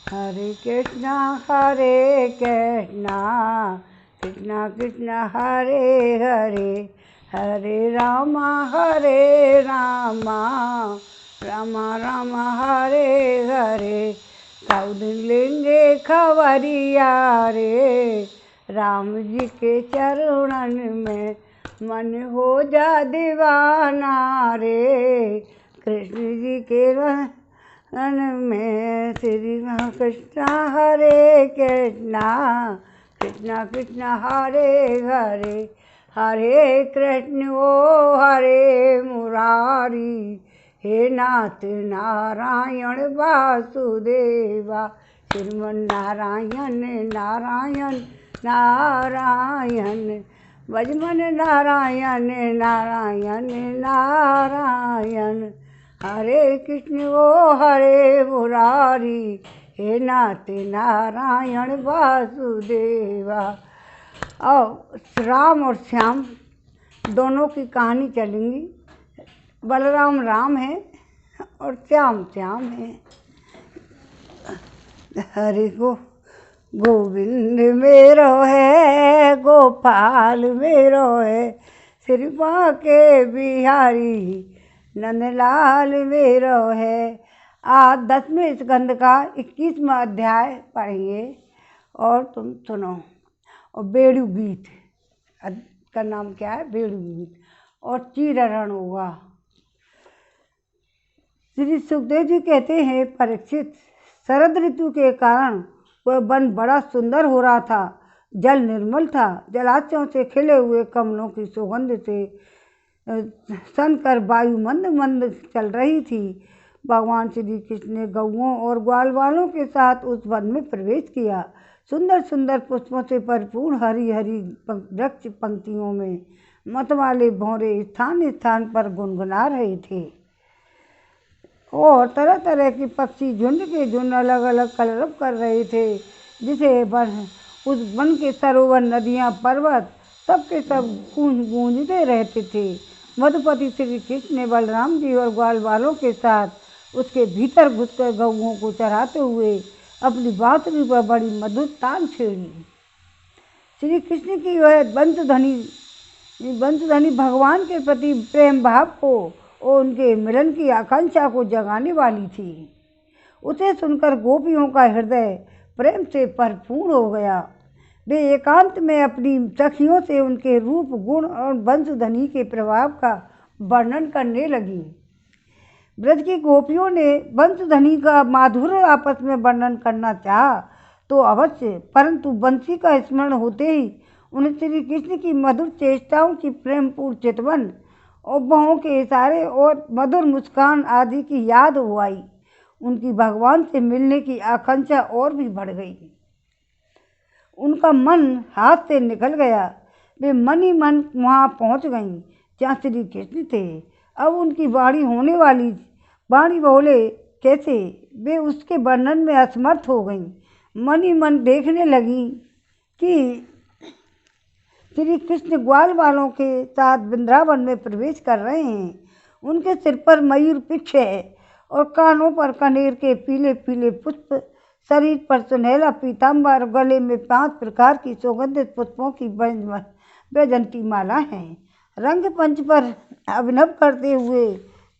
हरे कृष्णा कृष्णा कृष्णा हरे हरे, हरे रामा रामा रामा हरे हरे। सब दिन लेंगे खबरिया रे, राम जी के चरणन में मन हो जा दीवाना रे। कृष्ण जी के रन में श्री कृष्णा हरे कृष्णा कृष्णा कृष्णा हरे हरे, हरे कृष्ण ओ हरे मुरारी, हे नाथ नारायण वासुदेवा। श्रीमन नारायण नारायण नारायण, भजमन नारायण नारायण नारायण। हरे कृष्ण ओ हरे मुरारी, हे नाथ नारायण वासुदेवा। और राम और श्याम दोनों की कहानी चलेंगी। बलराम राम है और श्याम श्याम है। हरि गोविंद मेरो है, गोपाल मेरो है, श्रीपा के बिहारी नंदलाल मेरो है। आज 10वें स्कंद का 21वां अध्याय पढ़िए और तुम सुनो। और बेड़ू गीत का नाम क्या है? बेड़ू गीत। और चीरहरण हुआ। श्री सुखदेव जी कहते हैं, परीक्षित, शरद ऋतु के कारण वह वन बड़ा सुंदर हो रहा था। जल निर्मल था, जलाशयों से खिले हुए कमलों की सुगंध से सनकर वायु मंद मंद चल रही थी। भगवान श्री कृष्ण ने गौओं और ग्वाल वालों के साथ उस वन में प्रवेश किया। सुंदर सुंदर पुष्पों से भरपूर हरी हरी वृक्ष पंक्तियों में मतवाले भौरे स्थान स्थान पर गुनगुना रहे थे और तरह तरह के पक्षी झुंड के झुंड अलग अलग कलरव कर रहे थे। जिसे उस वन के सरोवर, नदियाँ, पर्वत सबके सब गूंजते रहते थे। मधुपति श्री कृष्ण ने बलराम जी और ग्वाल वालों के साथ उसके भीतर घुसकर गौओं को चराते हुए अपनी बांसुरी पर बड़ी मधुर तान छेड़ी। श्री कृष्ण की वह बंसध्वनि भगवान के प्रति प्रेम भाव को और उनके मिलन की आकांक्षा को जगाने वाली थी। उसे सुनकर गोपियों का हृदय प्रेम से भरपूर हो गया। वे एकांत में अपनी सखियों से उनके रूप, गुण और बंसध्वनि के प्रभाव का वर्णन करने लगी। ब्रज की गोपियों ने बंसध्वनि का माधुर्य आपस में वर्णन करना चाहा तो अवश्य, परंतु बंसी का स्मरण होते ही उन्हें श्री कृष्ण की मधुर चेष्टाओं की प्रेमपूर्ण चितवन और बाहों के इशारे और मधुर मुस्कान आदि की याद हो आई। उनकी भगवान से मिलने की आकांक्षा और भी बढ़ गई। उनका मन हाथ से निकल गया। वे मन ही मन वहाँ पहुँच गईं जहाँ श्री कृष्ण थे। अब उनकी वाणी होने वाली वाणी बोले कैसे, वे उसके वर्णन में असमर्थ हो गईं। मन ही मन देखने लगी कि श्री कृष्ण ग्वाल वालों के साथ वृंदावन में प्रवेश कर रहे हैं। उनके सिर पर मयूर पिच्छ है और कानों पर कनेर के पीले पीले पुष्प, शरीर पर सुनहला पीताम्बर, गले में 5 प्रकार की सुगंधित पुष्पों की वैजंती माला है। रंग पंच पर अभिनव करते हुए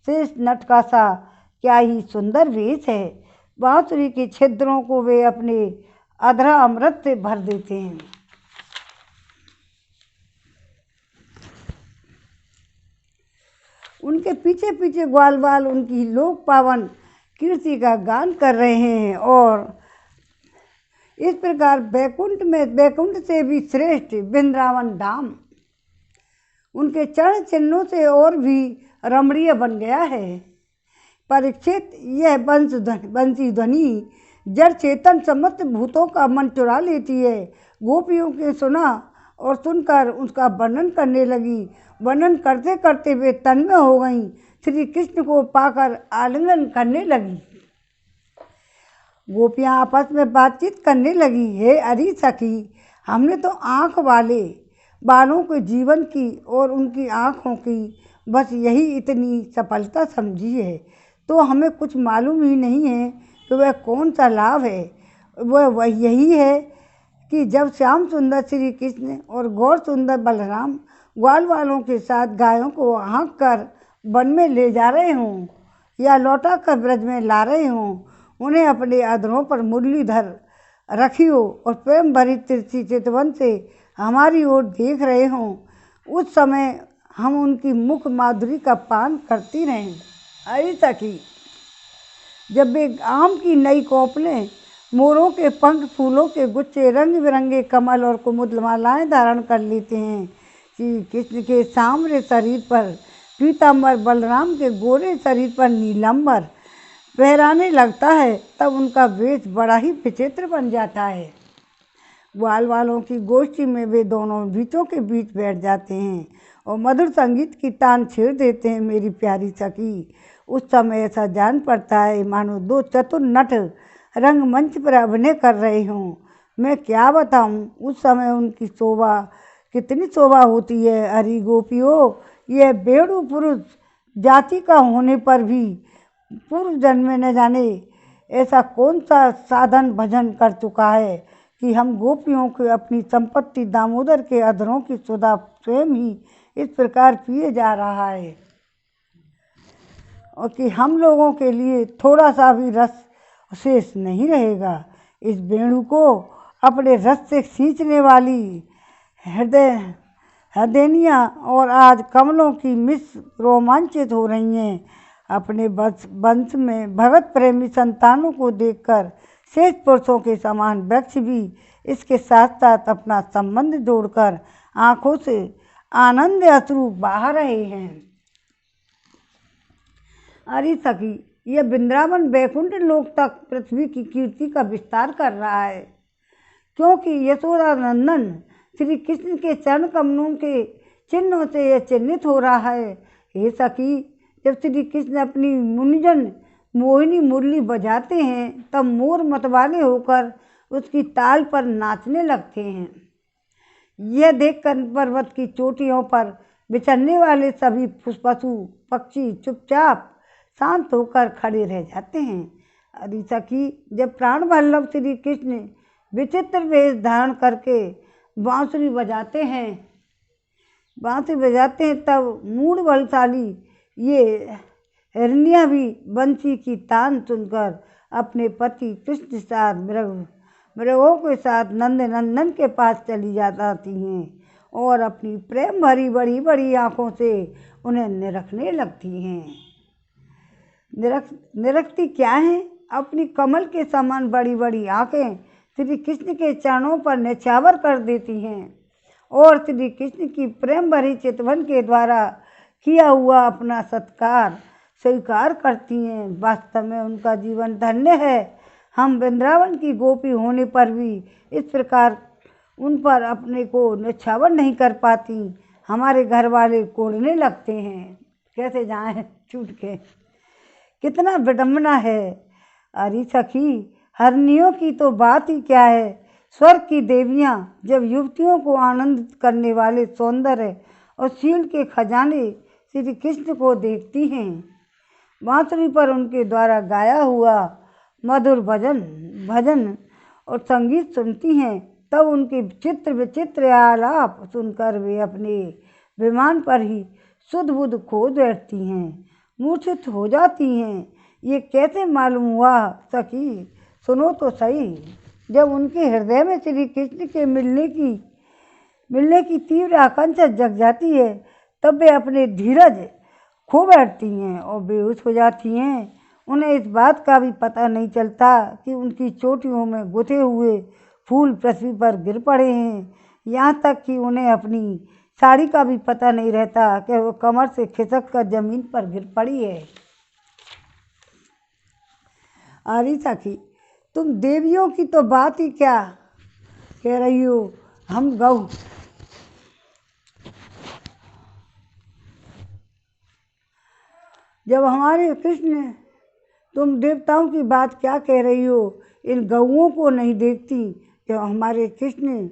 शेष नट का सा क्या ही सुंदर वेश है। बांसुरी के छिद्रों को वे अपने अधरा अमृत से भर देते हैं। उनके पीछे पीछे ग्वाल वाल उनकी लोक पावन कीर्ति का गान कर रहे हैं और इस प्रकार बैकुंठ से भी श्रेष्ठ वृंदावन धाम उनके चरण चिन्हों से और भी रमणीय बन गया है। परीक्षित, यह बंसी ध्वनि जड़ चेतन समस्त भूतों का मन चुरा लेती है। गोपियों के सुना और सुनकर उसका वर्णन करने लगी। वर्णन करते करते वे तन्मय हो गईं। श्री कृष्ण को पाकर आलिंगन करने लगी। गोपियाँ आपस में बातचीत करने लगी, हे अरी सखी, हमने तो आँख वाले बालों के जीवन की और उनकी आँखों की बस यही इतनी सफलता समझी है, तो हमें कुछ मालूम ही नहीं है तो वह कौन सा लाभ है? वह यही है कि जब श्याम सुंदर श्री कृष्ण और गौर सुंदर बलराम ग्वाल वालों के साथ गायों को हाँक कर वन में ले जा रहे हों या लौटा कर ब्रज में ला रहे हों, उन्हें अपने अधरों पर मुरलीधर रखी हो और प्रेम भरी तिरछी चितवन से हमारी ओर देख रहे हों, उस समय हम उनकी मुख माधुरी का पान करती रहें। अरे सखी, जब वे आम की नई कोपलें, मोरों के पंख, फूलों के गुच्छे, रंग बिरंगे कमल और कुमुदमालाएँ धारण कर लेते हैं, श्री कृष्ण के सांवरे शरीर पर पीताम्बर, बलराम के गोरे शरीर पर नीलांबर फहराने लगता है, तब उनका वेश बड़ा ही विचित्र बन जाता है। ग्वाल वालों की गोष्ठी में वे दोनों बीचों के बीच बैठ जाते हैं और मधुर संगीत की तान छेड़ देते हैं। मेरी प्यारी सखी, उस समय ऐसा जान पड़ता है मानो दो चतुर नट रंगमंच पर अभिनय कर रहे हों। मैं क्या बताऊं, उस समय उनकी शोभा कितनी शोभा होती है। अरे गोपियों, यह बेड़ू पुरुष जाति का होने पर भी पूर्व जन्म में न जाने ऐसा कौन सा साधन भजन कर चुका है कि हम गोपियों को अपनी संपत्ति दामोदर के अधरों की सुधा स्वयं ही इस प्रकार पिए जा रहा है, और कि हम लोगों के लिए थोड़ा सा भी रस शेष नहीं रहेगा। इस वेणु को अपने रस से खींचने वाली हृदयनियाँ और आज कमलों की मिस रोमांचित हो रही हैं। अपने वंश में भगत प्रेमी संतानों को देखकर शेष पुरुषों के समान वृक्ष भी इसके साथ साथ अपना संबंध जोड़कर आंखों से आनंद अश्रु बहा रहे हैं। अरे सखी, यह वृंदावन वैकुंठ लोक तक पृथ्वी की कीर्ति का विस्तार कर रहा है, क्योंकि यशोदा नंदन श्री कृष्ण के चरण कमलों के चिन्हों से यह चिन्हित हो रहा है। हे सखी, जब श्री कृष्ण अपनी मुनिजन मोहिनी मुरली बजाते हैं, तब मोर मतवाले होकर उसकी ताल पर नाचने लगते हैं। यह देखकर पर्वत की चोटियों पर विचरने वाले सभी पशु पक्षी चुपचाप शांत होकर खड़े रह जाते हैं। अरे सखी, जब प्राण वल्लभ श्री कृष्ण विचित्र वेश धारण करके बांसुरी बजाते हैं, तब मूढ़ बलशाली ये हिरनियाँ भी बंसी की तान सुनकर अपने पति कृष्ण के साथ मृगों के साथ नंदनंदन के पास चली जाती हैं और अपनी प्रेम भरी बड़ी बड़ी आँखों से उन्हें निरखने लगती हैं। निरखती क्या है? अपनी कमल के समान बड़ी बड़ी आँखें श्री कृष्ण के चरणों पर न्यौछावर कर देती हैं और श्री कृष्ण की प्रेम भरी चितवन के द्वारा किया हुआ अपना सत्कार स्वीकार करती हैं। वास्तव में उनका जीवन धन्य है। हम वृंदावन की गोपी होने पर भी इस प्रकार उन पर अपने को न्यौछावर नहीं कर पाती। हमारे घर वाले कोड़ने लगते हैं, कैसे जाएं छूट के। कितना विडम्बना है। अरे सखी, हरनियों की तो बात ही क्या है। स्वर्ग की देवियां जब युवतियों को आनंदित करने वाले सौंदर्य और शील के खजाने श्री कृष्ण को देखती हैं, बांसुरी पर उनके द्वारा गाया हुआ मधुर भजन और संगीत सुनती हैं, तब उनके विचित्र आलाप सुनकर वे अपने विमान पर ही सुध बुध खो बैठती हैं, मूर्छित हो जाती हैं। ये कैसे मालूम हुआ सखी? सुनो तो सही। जब उनके हृदय में श्री कृष्ण के मिलने की तीव्र आकांक्षा जग जाती है, तब वे अपने धीरज खो बैठती हैं और बेहोश हो जाती हैं। उन्हें इस बात का भी पता नहीं चलता कि उनकी चोटियों में गुथे हुए फूल पृथ्वी पर गिर पड़े हैं। यहाँ तक कि उन्हें अपनी साड़ी का भी पता नहीं रहता कि वो कमर से खिसक कर जमीन पर गिर पड़ी है। अरे सखी, तुम देवियों की तो बात ही क्या कह रही हो। हम गौ जब हमारे कृष्ण, तुम देवताओं की बात क्या कह रही हो। इन गौओं को नहीं देखती। जब हमारे कृष्ण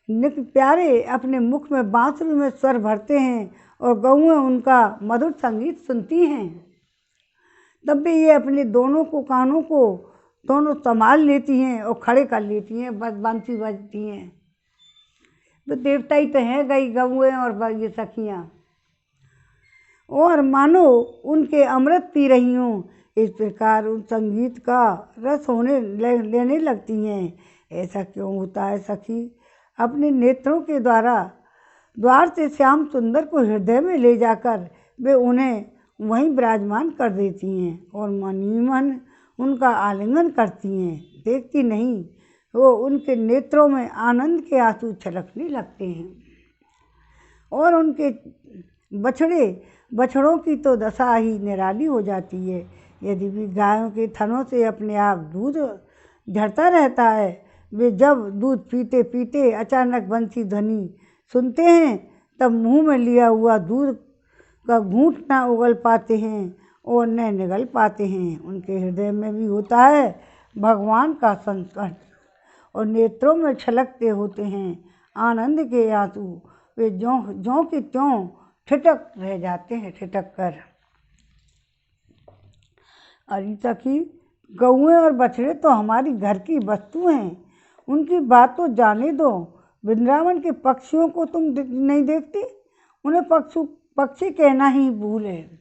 नित्य प्यारे अपने मुख में बांसुरी में स्वर भरते हैं और गौएं उनका मधुर संगीत सुनती हैं, तब भी ये अपने दोनों को कानों को दोनों संभाल लेती हैं और खड़े कर लेती हैं, बस बंसी बजती हैं। तो देवता ही तो हैं गई गौएं और ये सखियाँ, और मानो उनके अमृत पी रही हूँ। इस प्रकार उन संगीत का रस लेने लगती हैं। ऐसा क्यों होता है सखी? अपने नेत्रों के द्वार से श्याम सुंदर को हृदय में ले जाकर वे उन्हें वहीं विराजमान कर देती हैं और मन ही मन उनका आलिंगन करती हैं। देखती नहीं, वो उनके नेत्रों में आनंद के आंसू छलकने लगते हैं। और उनके बछड़ों की तो दशा ही निराली हो जाती है। यदि भी गायों के थनों से अपने आप दूध झरता रहता है, वे जब दूध पीते पीते अचानक बंसी ध्वनि सुनते हैं, तब मुंह में लिया हुआ दूध का घूंट न उगल पाते हैं और न निगल पाते हैं। उनके हृदय में भी होता है भगवान का संकट और नेत्रों में छलकते होते हैं आनंद के आंसू। वे ज्यों के त्यों ठिठक रह जाते हैं, ठिठक कर। अरे सखी, गौएं और बछड़े तो हमारी घर की वस्तु हैं, उनकी बात तो जाने दो। वृंदावन के पक्षियों को तुम नहीं देखती? उन्हें पक्षी कहना ही भूल है।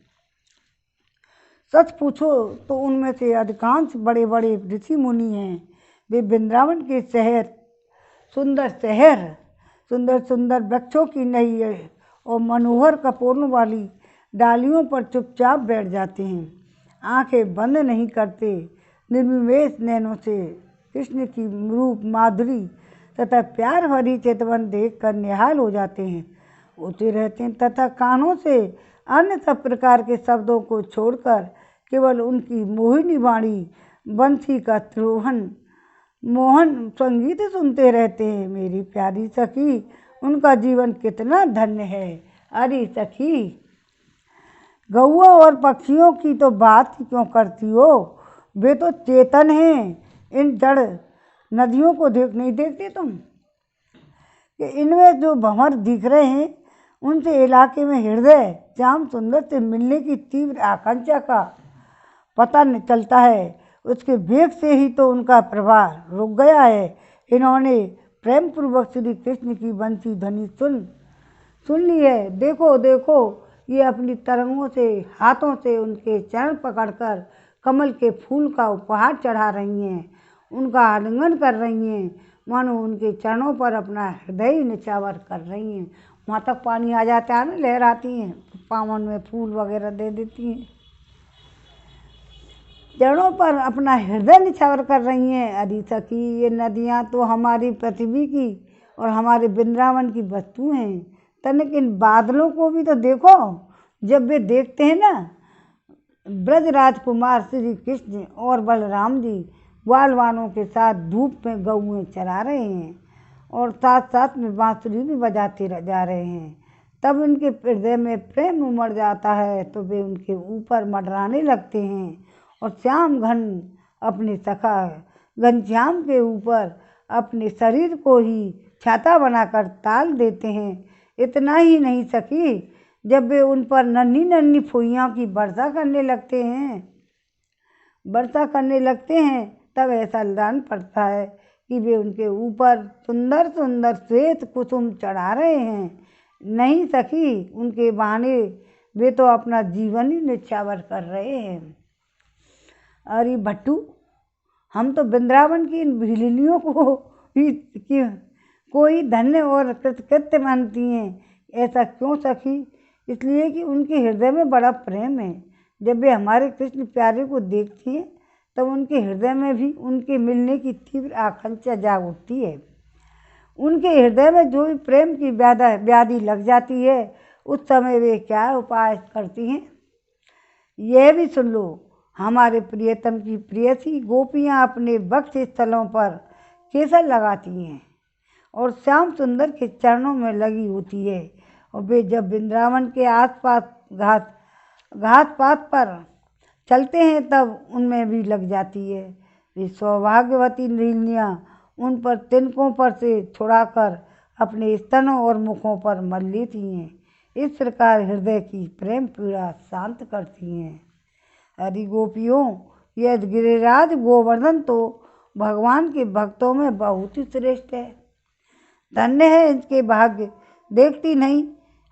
सच पूछो तो उनमें से अधिकांश बड़े बड़े ऋषि मुनि हैं। वे वृंदावन के सुंदर सुंदर वृक्षों की नई और मनोहर कपोलों वाली डालियों पर चुपचाप बैठ जाते हैं, आंखें बंद नहीं करते, निर्विवेश नैनों से कृष्ण की रूप माधुरी तथा प्यार भरी चितवन देख कर निहाल हो जाते हैं, होते रहते हैं तथा कानों से अन्य सब प्रकार के शब्दों को छोड़कर केवल उनकी मोहिनी वाणी बंसी का मोहन संगीत सुनते रहते हैं। मेरी प्यारी सखी, उनका जीवन कितना धन्य है। अरे सखी, गौओं और पक्षियों की तो बात ही क्यों करती हो? वे तो चेतन हैं। इन जड़ नदियों को नहीं देखते तुम कि इनमें जो भंवर दिख रहे हैं, उनसे इलाके में हृदय श्याम सुंदर से मिलने की तीव्र आकांक्षा का पता न चलता है। उसके वेग से ही तो उनका प्रवाह रुक गया है। इन्होंने प्रेम पूर्वक श्री कृष्ण की बंसी ध्वनि सुन ली है। देखो देखो, ये अपनी तरंगों से, हाथों से उनके चरण पकड़कर कमल के फूल का उपहार चढ़ा रही हैं, उनका आलिंगन कर रही हैं, मानो उनके चरणों पर अपना हृदय निछावर कर रही हैं। वहाँ तक पानी आ जाता है ना, लहराती हैं, पावन में फूल वगैरह दे देती हैं, चरणों पर अपना हृदय निछावर कर रही हैं। अरे सखी, ये नदियाँ तो हमारी पृथ्वी की और हमारे वृंदावन की वस्तु हैं। तनिक इन बादलों को भी तो देखो। जब वे देखते हैं ना, ब्रज राजकुमार श्री कृष्ण और बलराम जी ग्वालवालों के साथ धूप में गौएं चरा रहे हैं और साथ साथ में बांसुरी भी बजाते जा रहे हैं, तब उनके हृदय में प्रेम उमड़ जाता है, तो वे उनके ऊपर मंडराने लगते हैं और श्याम घन अपने सखा घनश्याम के ऊपर अपने शरीर को ही छाता बनाकर ताल देते हैं। इतना ही नहीं सखी, जब वे उन पर नन्ही नन्ही फुइयों की वर्षा करने लगते हैं, तब ऐसा जान पड़ता है कि वे उनके ऊपर सुंदर सुंदर श्वेत कुसुम चढ़ा रहे हैं। नहीं सखी, उनके बहाने वे तो अपना जीवन ही निछावर कर रहे हैं। अरे भट्टू, हम तो वृंदावन की इन भिलिनियों को ही धन्य और कृतकृत्य मानती हैं। ऐसा क्यों सखी? इसलिए कि उनके हृदय में बड़ा प्रेम है। जब वे हमारे कृष्ण प्यारे को देखती हैं, तब उनके हृदय में भी उनके मिलने की तीव्र आकांक्षा जाग उठती है। उनके हृदय में जो भी प्रेम की व्याधि लग जाती है, उस समय वे क्या उपाय करती हैं, यह भी सुन लो। हमारे प्रियतम की प्रियसी गोपियाँ अपने वक्ष स्थलों पर केसर लगाती हैं और श्याम सुंदर के चरणों में लगी होती है, और वे जब वृंदावन के आसपास घास पात पर चलते हैं, तब उनमें भी लग जाती है। वे सौभाग्यवती नीलियाँ उन पर तिनकों पर से छुड़ाकर अपने स्तनों और मुखों पर मल लेती हैं। इस प्रकार हृदय की प्रेम पीड़ा शांत करती हैं। अरे गोपियों, यह गिरिराज गोवर्धन तो भगवान के भक्तों में बहुत ही श्रेष्ठ है। धन्य है इसके भाग्य। देखती नहीं,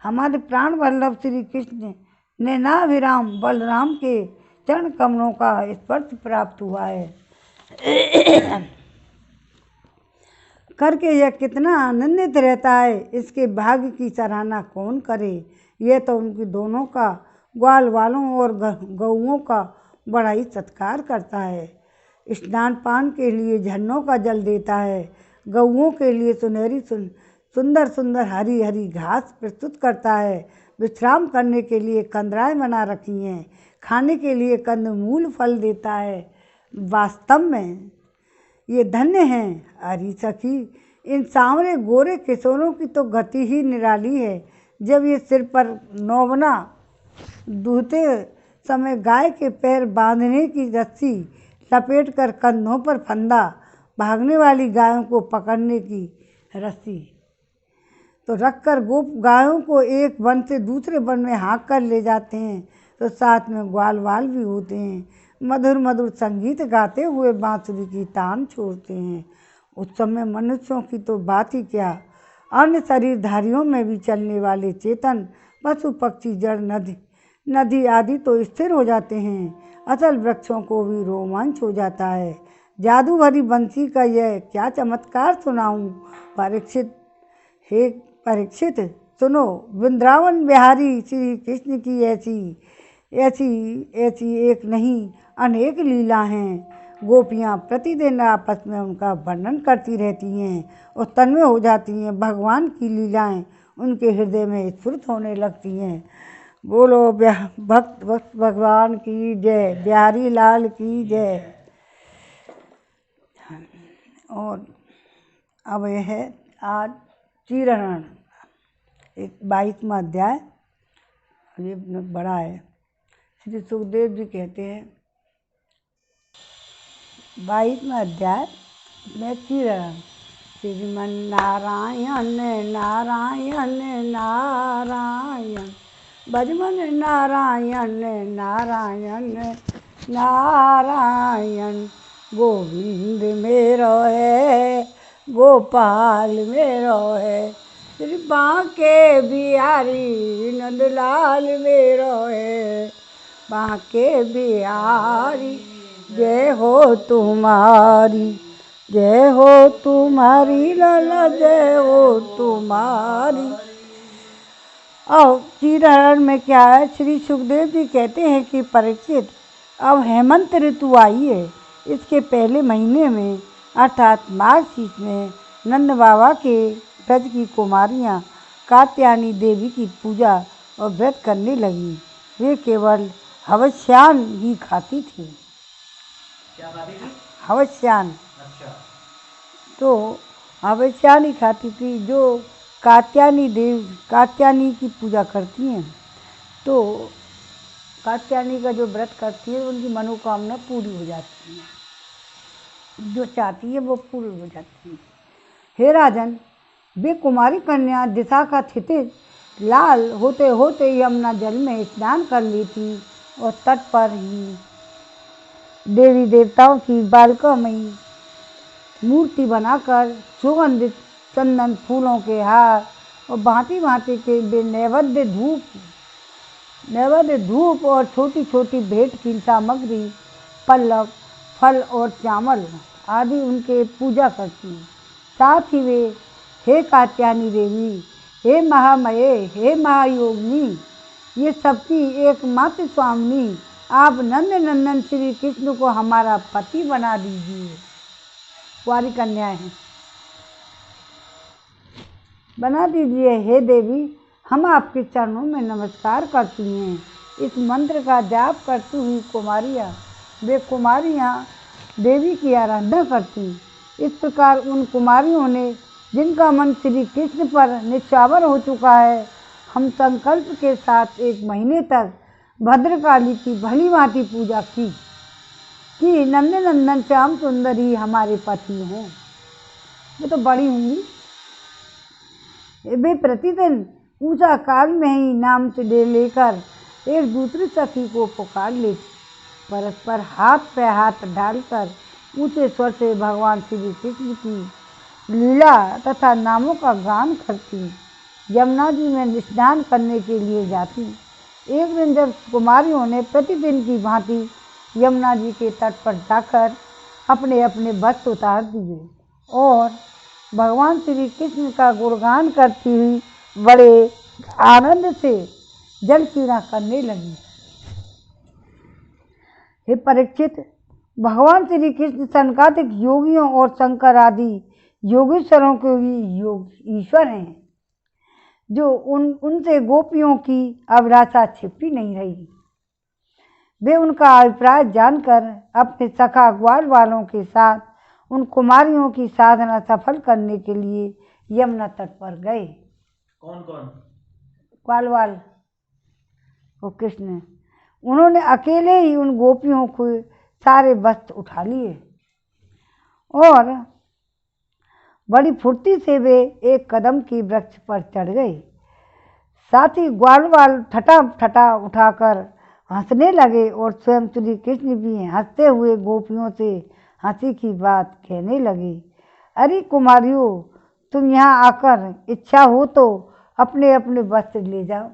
हमारे प्राण वल्लभ श्री कृष्ण ने नाभिराम बलराम के चरण कमलों का स्पर्श प्राप्त हुआ है। करके यह कितना आनंदित रहता है, इसके भाग्य की सराहना कौन करे। यह तो उनकी दोनों का ग्वाल वालों और गौओं का बड़ा ही सत्कार करता है। स्नान पान के लिए झरनों का जल देता है। गौओं के लिए सुनहरी सुंदर सुंदर हरी हरी घास प्रस्तुत करता है। विश्राम करने के लिए कंदराएं बना रखी हैं। खाने के लिए कंदमूल फल देता है। वास्तव में ये धन्य हैं। अरे सखी, इन सांवरे गोरे किशोरों की तो गति ही निराली है। जब ये सिर पर नौवना दूहते समय गाय के पैर बांधने की रस्सी लपेटकर कंधों पर फंदा, भागने वाली गायों को पकड़ने की रस्सी तो रखकर गोप गायों को एक वन से दूसरे वन में हाँक कर ले जाते हैं, तो साथ में ग्वाल वाल भी होते हैं। मधुर मधुर संगीत गाते हुए बांसुरी की तान छोड़ते हैं। उस समय मनुष्यों की तो बात ही क्या, अन्य शरीरधारियों में भी चलने वाले चेतन पशु पक्षी जड़ नदी आदि तो स्थिर हो जाते हैं। असल वृक्षों को भी रोमांच हो जाता है। जादू भरी बंसी का यह क्या चमत्कार सुनाऊं परीक्षित। हे परीक्षित सुनो, वृंदावन बिहारी श्री कृष्ण की ऐसी एक नहीं अनेक लीला हैं। गोपियाँ प्रतिदिन आपस में उनका वर्णन करती रहती हैं और तन्मय हो जाती हैं। भगवान की लीलाएं उनके हृदय में स्फुरित होने लगती हैं। बोलो भक्त भगवान की जय, बिहारी लाल की जय। और अब यह है आज चीरहरण, 22वां अध्याय। ये बड़ा है। श्री सुखदेव जी कहते हैं 22वां अध्याय में चीरहरण। श्रीमन नारायण नारायण नारायण, भजमन नारायण नारायण नारायण। गोविंद मेरो है, गोपाल मेरो है, श्री बांके बिहारी नंदलाल मेरो है। बांके बिहारी जय हो तुम्हारी, जय हो तुम्हारी लाला, जय हो तुम्हारी। अब चीरहरण में क्या है, श्री सुखदेव जी कहते हैं कि परीक्षित, अब हेमंत ऋतु आई है। इसके पहले महीने में अर्थात माघ शीत में नंद बाबा के ब्रज की कुमारियाँ कात्यायनी देवी की पूजा और व्रत करने लगी। वे केवल हवस्यान ही खाती थी। क्या खाती थी? हवस्यान। अच्छा। तो हवस्यान ही खाती थी, जो कात्यायनी की पूजा करती हैं। तो कात्यायनी का जो व्रत करती है उनकी मनोकामना पूरी हो जाती है, जो चाहती है वो पूरी हो जाती है। हे राजन, वे कुमारी कन्या दिशा का थितिज लाल होते होते यमुना जल में स्नान कर ली थी और तट पर ही देवी देवताओं की बालिकामयी मूर्ति बनाकर सुगंधित चंदन फूलों के हार और भांति भांति के वे नैवेद्य धूप और छोटी छोटी भेंट की सामग्री, पल्लव, फल और चावल आदि उनके पूजा करती हैं। साथ ही वे हे कात्यायनी देवी, हे महामये, हे महायोगिनी, ये सबकी एकमात्र स्वामिनी, आप नंद नंदन श्री कृष्ण को हमारा पति बना दीजिए। कुंवारी कन्याएं हैं, बना दीजिए। हे देवी, हम आपके चरणों में नमस्कार करती हैं। इस मंत्र का जाप करती हुई कुमारियाँ देवी की आराधना करती। इस प्रकार उन कुमारियों ने, जिनका मन श्री कृष्ण पर निछावर हो चुका है, हम संकल्प के साथ 1 महीने तक भद्रकाली की भली भांति पूजा की कि नंदनंदन श्याम सुंदर ही हमारे पति हों। ये तो बड़ी होंगी। वे प्रतिदिन पूजा काल में ही नाम से लेकर एक दूसरी सखी को पुकार लेती। परस्पर हाथ पे हाथ डालकर ऊंचे स्वर से भगवान श्री कृष्ण की लीला तथा नामों का गान करती यमुना जी में स्नान करने के लिए जाती। एक दिन जब कुमारियों ने प्रतिदिन की भांति यमुना जी के तट पर जाकर अपने अपने वस्त्र उतार दिए और भगवान श्री कृष्ण का गुणगान करती हुई बड़े आनंद से जल क्रीड़ा करने लगी। हे परीक्षित, भगवान श्री कृष्ण सनकादिक योगियों और शंकर आदि योगेश्वरों के भी योग ईश्वर हैं, जो उनसे गोपियों की अभिलाषा छिपी नहीं रही। वे उनका अभिप्राय जानकर अपने सखा ग्वाल वालों के साथ उन कुमारियों की साधना सफल करने के लिए यमुना तट पर गए। कौन कौन? ग्वाल वाल वो कृष्ण। उन्होंने अकेले ही उन गोपियों को सारे वस्त्र उठा लिए और बड़ी फुर्ती से वे एक कदम की वृक्ष पर चढ़ गए। साथ ही ग्वाल वाल ठटा ठटा उठाकर हंसने लगे और स्वयं श्री कृष्ण भी हंसते हुए गोपियों से हंसी की बात कहने लगे। अरे कुमारियों, तुम यहाँ आकर इच्छा हो तो अपने अपने वस्त्र ले जाओ।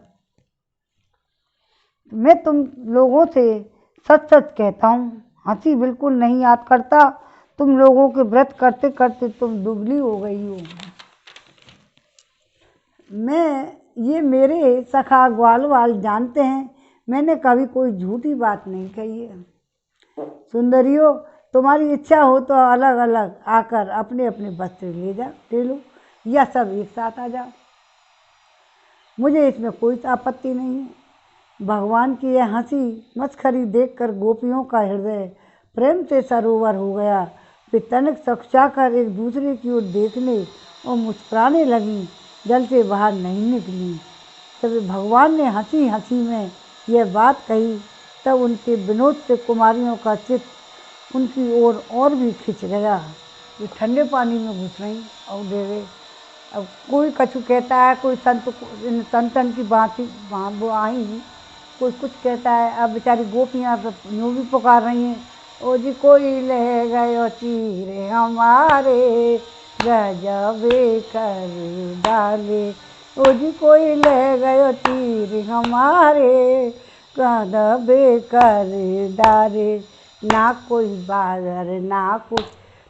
मैं तुम लोगों से सच सच कहता हूँ, हंसी बिल्कुल नहीं याद करता। तुम लोगों के व्रत करते करते तुम दुबली हो गई हो। ये मेरे सखा ग्वाल वाल जानते हैं, मैंने कभी कोई झूठी बात नहीं कही है। सुंदरियों, तुम्हारी इच्छा हो तो अलग अलग आकर अपने अपने वस्त्र ले लो या सब एक साथ आ जाओ, मुझे इसमें कोई आपत्ति नहीं है। भगवान की यह हंसी मस्खरी देखकर गोपियों का हृदय प्रेम से सरोवर हो गया। वे तनिक सकचाकर एक दूसरे की ओर देखने और मुस्कुराने लगी, जल से बाहर नहीं निकली। तब भगवान ने हंसी हंसी में यह बात कही, तब उनके विनोद से कुमारियों का चित्त उनकी ओर और भी खिंच गया। वे ठंडे पानी में घुस रहीं और देवे। अब कोई कछु कहता है, कोई संतन की बात वो आई, कोई कुछ कहता है। अब बेचारी गोपियाँ यूँ भी पुकार रही हैं, ओ जी कोई ले गयो चीरे हमारे, गजबे कर डाले। ओ जी कोई ले गयो चीरे हमारे, गजबे कर डाले। ना कोई बादर ना कोई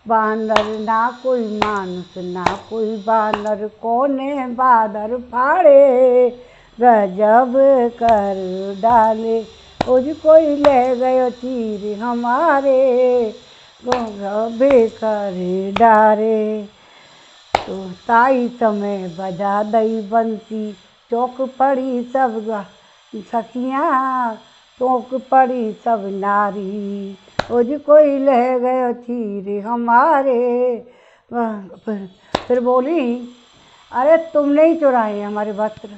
बानर, ना कोई मानुष ना कोई बानर, कोने बादर फाड़े, गजब कर डाले। ओ जी कोई ले गयो चीर हमारे, गजब कर डाले। तो ताई समय बजा दई बंसी, चौक पड़ी सब सखियाँ, चौक पड़ी सब नारी। ओ जी कोई ले गयो चीर हमारे। फिर बोली, अरे तुमने ही चुराए हमारे वस्त्र,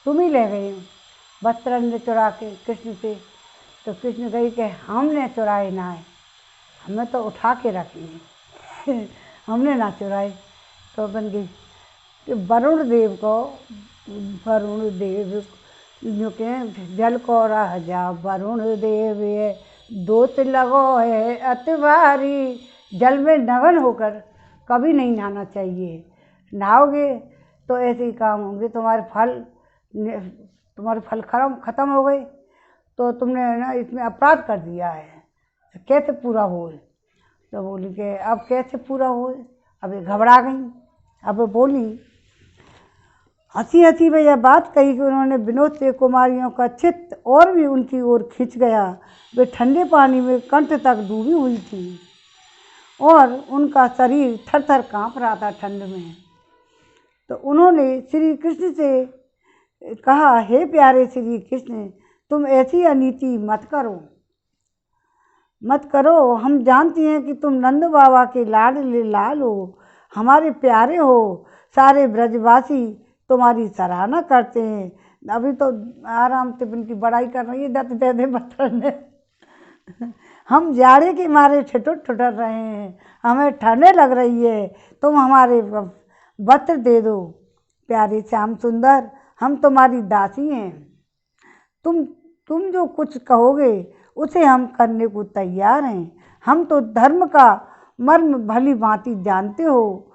तुम ही ले गए हो वस्त्र ने चुरा के कृष्ण से। तो कृष्ण कही कि हमने चुराए ना है, हमें तो उठा के रखी है हमने ना चुराए। तो बन गई कि वरुण देव को, वरुण देव जो के जल को रह जा वरुण देव, ये दोत लगो है अतवारी। जल में नगन होकर कभी नहीं नहाना चाहिए, नहाओगे तो ऐसे ही काम होंगे, तुम्हारे फल खत्म हो गए, तो तुमने ना इसमें अपराध कर दिया है, तो कैसे पूरा हो। तो बोली कि अब कैसे पूरा हो। अब ये घबरा गई। अब बोली, हंसी हंसी में यह बात कही कि उन्होंने विनोद से कुमारियों का चित्त और भी उनकी ओर खिंच गया। वे ठंडे पानी में कंठ तक डूबी हुई थी और उनका शरीर थर थर काँप रहा था ठंड में। तो उन्होंने श्री कृष्ण से कहा, हे प्यारे श्री कृष्ण, तुम ऐसी अनीति मत करो। हम जानती हैं कि तुम नंद बाबा के लाडले लाल हो, हमारे प्यारे हो। सारे ब्रजवासी तुम्हारी सराहना करते हैं। अभी तो आराम से उनकी बड़ाई कर रही है, दत्त दे दे बतर ने हम जाड़े के मारे ठिठुर रहे हैं, हमें ठंडे लग रही है, तुम हमारे वस्त्र दे दो। प्यारे श्याम सुंदर, हम तुम्हारी दासी हैं, तुम जो कुछ कहोगे उसे हम करने को तैयार हैं। हम तो धर्म का मर्म भली भांति जानते हो,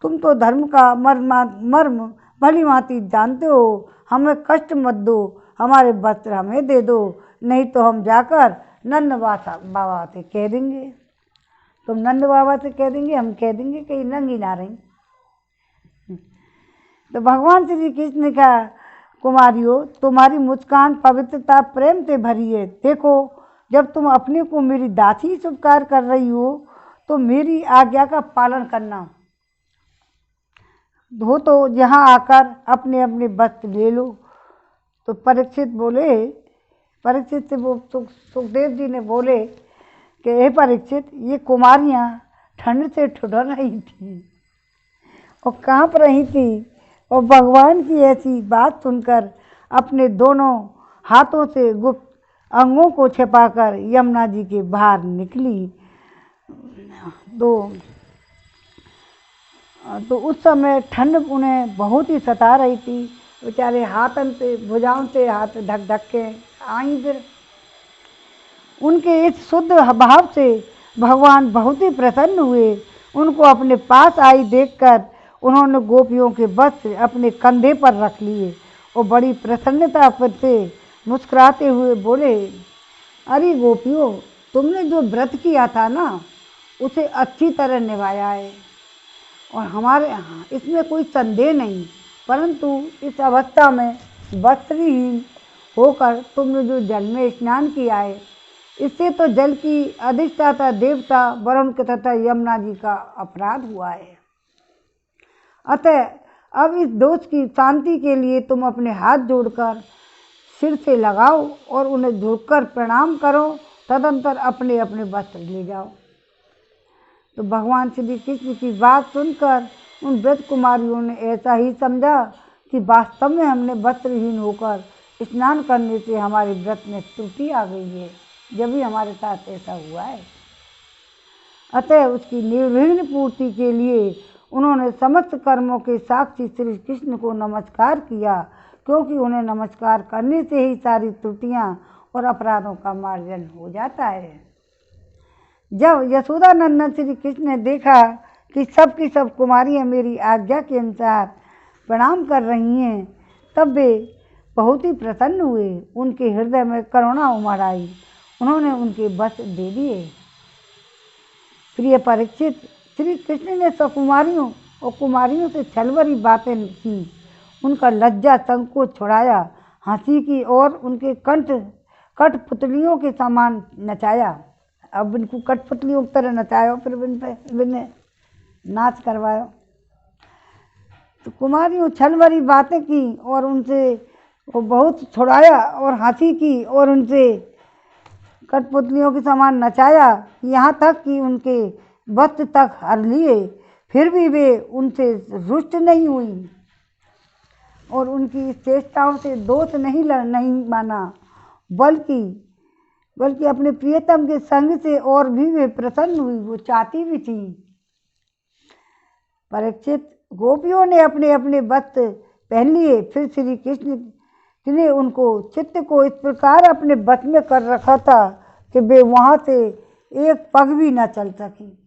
तुम तो धर्म का मर्म भली भांति जानते हो। हमें कष्ट मत दो, हमारे वस्त्र हमें दे दो, नहीं तो हम जाकर नंद बाबा से कह देंगे। तुम नंद बाबा से कह देंगे, हम कह देंगे कहीं नंगी ना रही। तो भगवान श्री कृष्ण ने कहा, कुमारियों, तुम्हारी मुस्कान पवित्रता प्रेम से भरी है। देखो, जब तुम अपने को मेरी दासी स्वीकार कर रही हो तो मेरी आज्ञा का पालन करना। हो तो यहाँ आकर अपने अपने वस्त्र ले लो। तो परीक्षित से वो सुखदेव जी ने बोले कि हे परीक्षित, ये कुमारियाँ ठंड से ठुठर रही थी और काँप रही थी, और भगवान की ऐसी बात सुनकर अपने दोनों हाथों से गुप्त अंगों को छिपाकर यमुना जी के बाहर निकली। तो उस समय ठंड उन्हें बहुत ही सता रही थी। बेचारे हाथन से भुजाओं से हाथ ढक ढक के आई। फिर उनके इस शुद्ध भाव से भगवान बहुत ही प्रसन्न हुए। उनको अपने पास आई देखकर उन्होंने गोपियों के वस्त्र अपने कंधे पर रख लिए और बड़ी प्रसन्नता से मुस्कुराते हुए बोले, अरे गोपियों, तुमने जो व्रत किया था ना, उसे अच्छी तरह निभाया है और हमारे यहाँ इसमें कोई संदेह नहीं। परंतु इस अवस्था में वस्त्रहीन होकर तुमने जो जल में स्नान किया है, इससे तो जल की अधिष्ठाता देवता वरुण के तथा यमुना जी का अपराध हुआ है। अतः अब इस दोष की शांति के लिए तुम अपने हाथ जोड़कर सिर से लगाओ और उन्हें झुककर प्रणाम करो, तदंतर अपने अपने वस्त्र ले जाओ। तो भगवान श्री कृष्ण की बात सुनकर उन व्रत कुमारियों ने ऐसा ही समझा कि वास्तव में हमने वस्त्रहीन होकर स्नान करने से हमारे व्रत में त्रुटि आ गई है, जब भी हमारे साथ ऐसा हुआ है। अतः उसकी निर्विघ्न पूर्ति के लिए उन्होंने समस्त कर्मों के साक्षी श्री कृष्ण को नमस्कार किया, क्योंकि उन्हें नमस्कार करने से ही सारी त्रुटियां और अपराधों का मार्जन हो जाता है। जब यशोदानंदन श्री कृष्ण ने देखा कि सब की सब कुमारियाँ मेरी आज्ञा के अनुसार प्रणाम कर रही हैं, तब वे बहुत ही प्रसन्न हुए। उनके हृदय में करुणा उमड़ आई। उन्होंने उनके वस्त्र दे दिए। प्रिय परीक्षित, श्री कृष्ण ने सकुमारियों और कुमारियों से छलवरी बातें की, उनका लज्जा संकोच छुड़ाया, हंसी की और उनके कठपुतलियों के समान नचाया। अब इनको कठपुतलियों की तरह नचाया, फिर इन्हें नाच करवाया। तो कुमारियों छलवरी बातें की और उनसे वो बहुत छुड़ाया और हंसी की और उनसे कठपुतलियों के समान नचाया, यहाँ तक कि उनके वस्त्र तक हर लिए। फिर भी वे उनसे रुष्ट नहीं हुई और उनकी चेष्टाओं से दोष नहीं माना, बल्कि अपने प्रियतम के संग से और भी वे प्रसन्न हुई, वो चाहती भी थी। परीक्षित, गोपियों ने अपने अपने वस्त्र पहन लिए। फिर श्री कृष्ण ने उनको चित्त को इस प्रकार अपने बस में कर रखा था कि वे वहाँ से एक पग भी न चल सकी।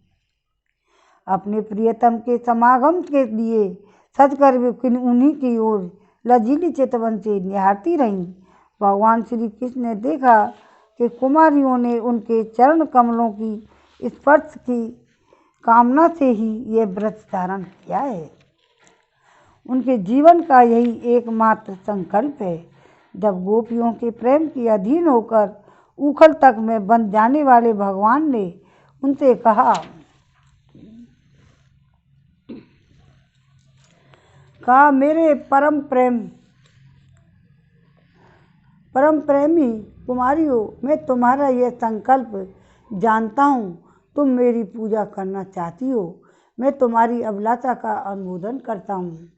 अपने प्रियतम के समागम के लिए सच कर वे उन्हीं की ओर लजीली चितवन से निहारती रहीं। भगवान श्री कृष्ण ने देखा कि कुमारियों ने उनके चरण कमलों की स्पर्श की कामना से ही यह व्रत धारण किया है। उनके जीवन का यही एकमात्र संकल्प है। जब गोपियों के प्रेम के अधीन होकर उखल तक में बन जाने वाले भगवान ने उनसे कहा, मेरे परम प्रेमी कुमारियों, मैं तुम्हारा यह संकल्प जानता हूँ। तुम मेरी पूजा करना चाहती हो, मैं तुम्हारी अभिलाषा का अनुमोदन करता हूँ।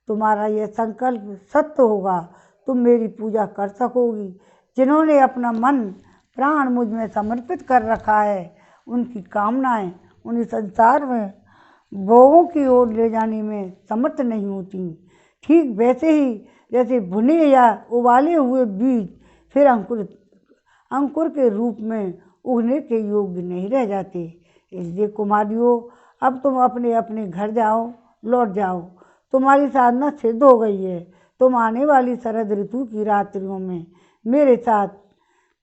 तुम्हारा यह संकल्प सत्य होगा, तुम मेरी पूजा कर सकोगी। जिन्होंने अपना मन प्राण मुझ में समर्पित कर रखा है, उनकी कामनाएं उन्हें संसार में भोगों की ओर ले जाने में समर्थ नहीं होती। ठीक वैसे ही जैसे भुने या उबाले हुए बीज फिर अंकुर के रूप में उगने के योग्य नहीं रह जाते। इसलिए कुमारियों, अब तुम अपने अपने घर जाओ, लौट जाओ। तुम्हारी साधना सिद्ध हो गई है। तुम आने वाली शरद ऋतु की रात्रियों में मेरे साथ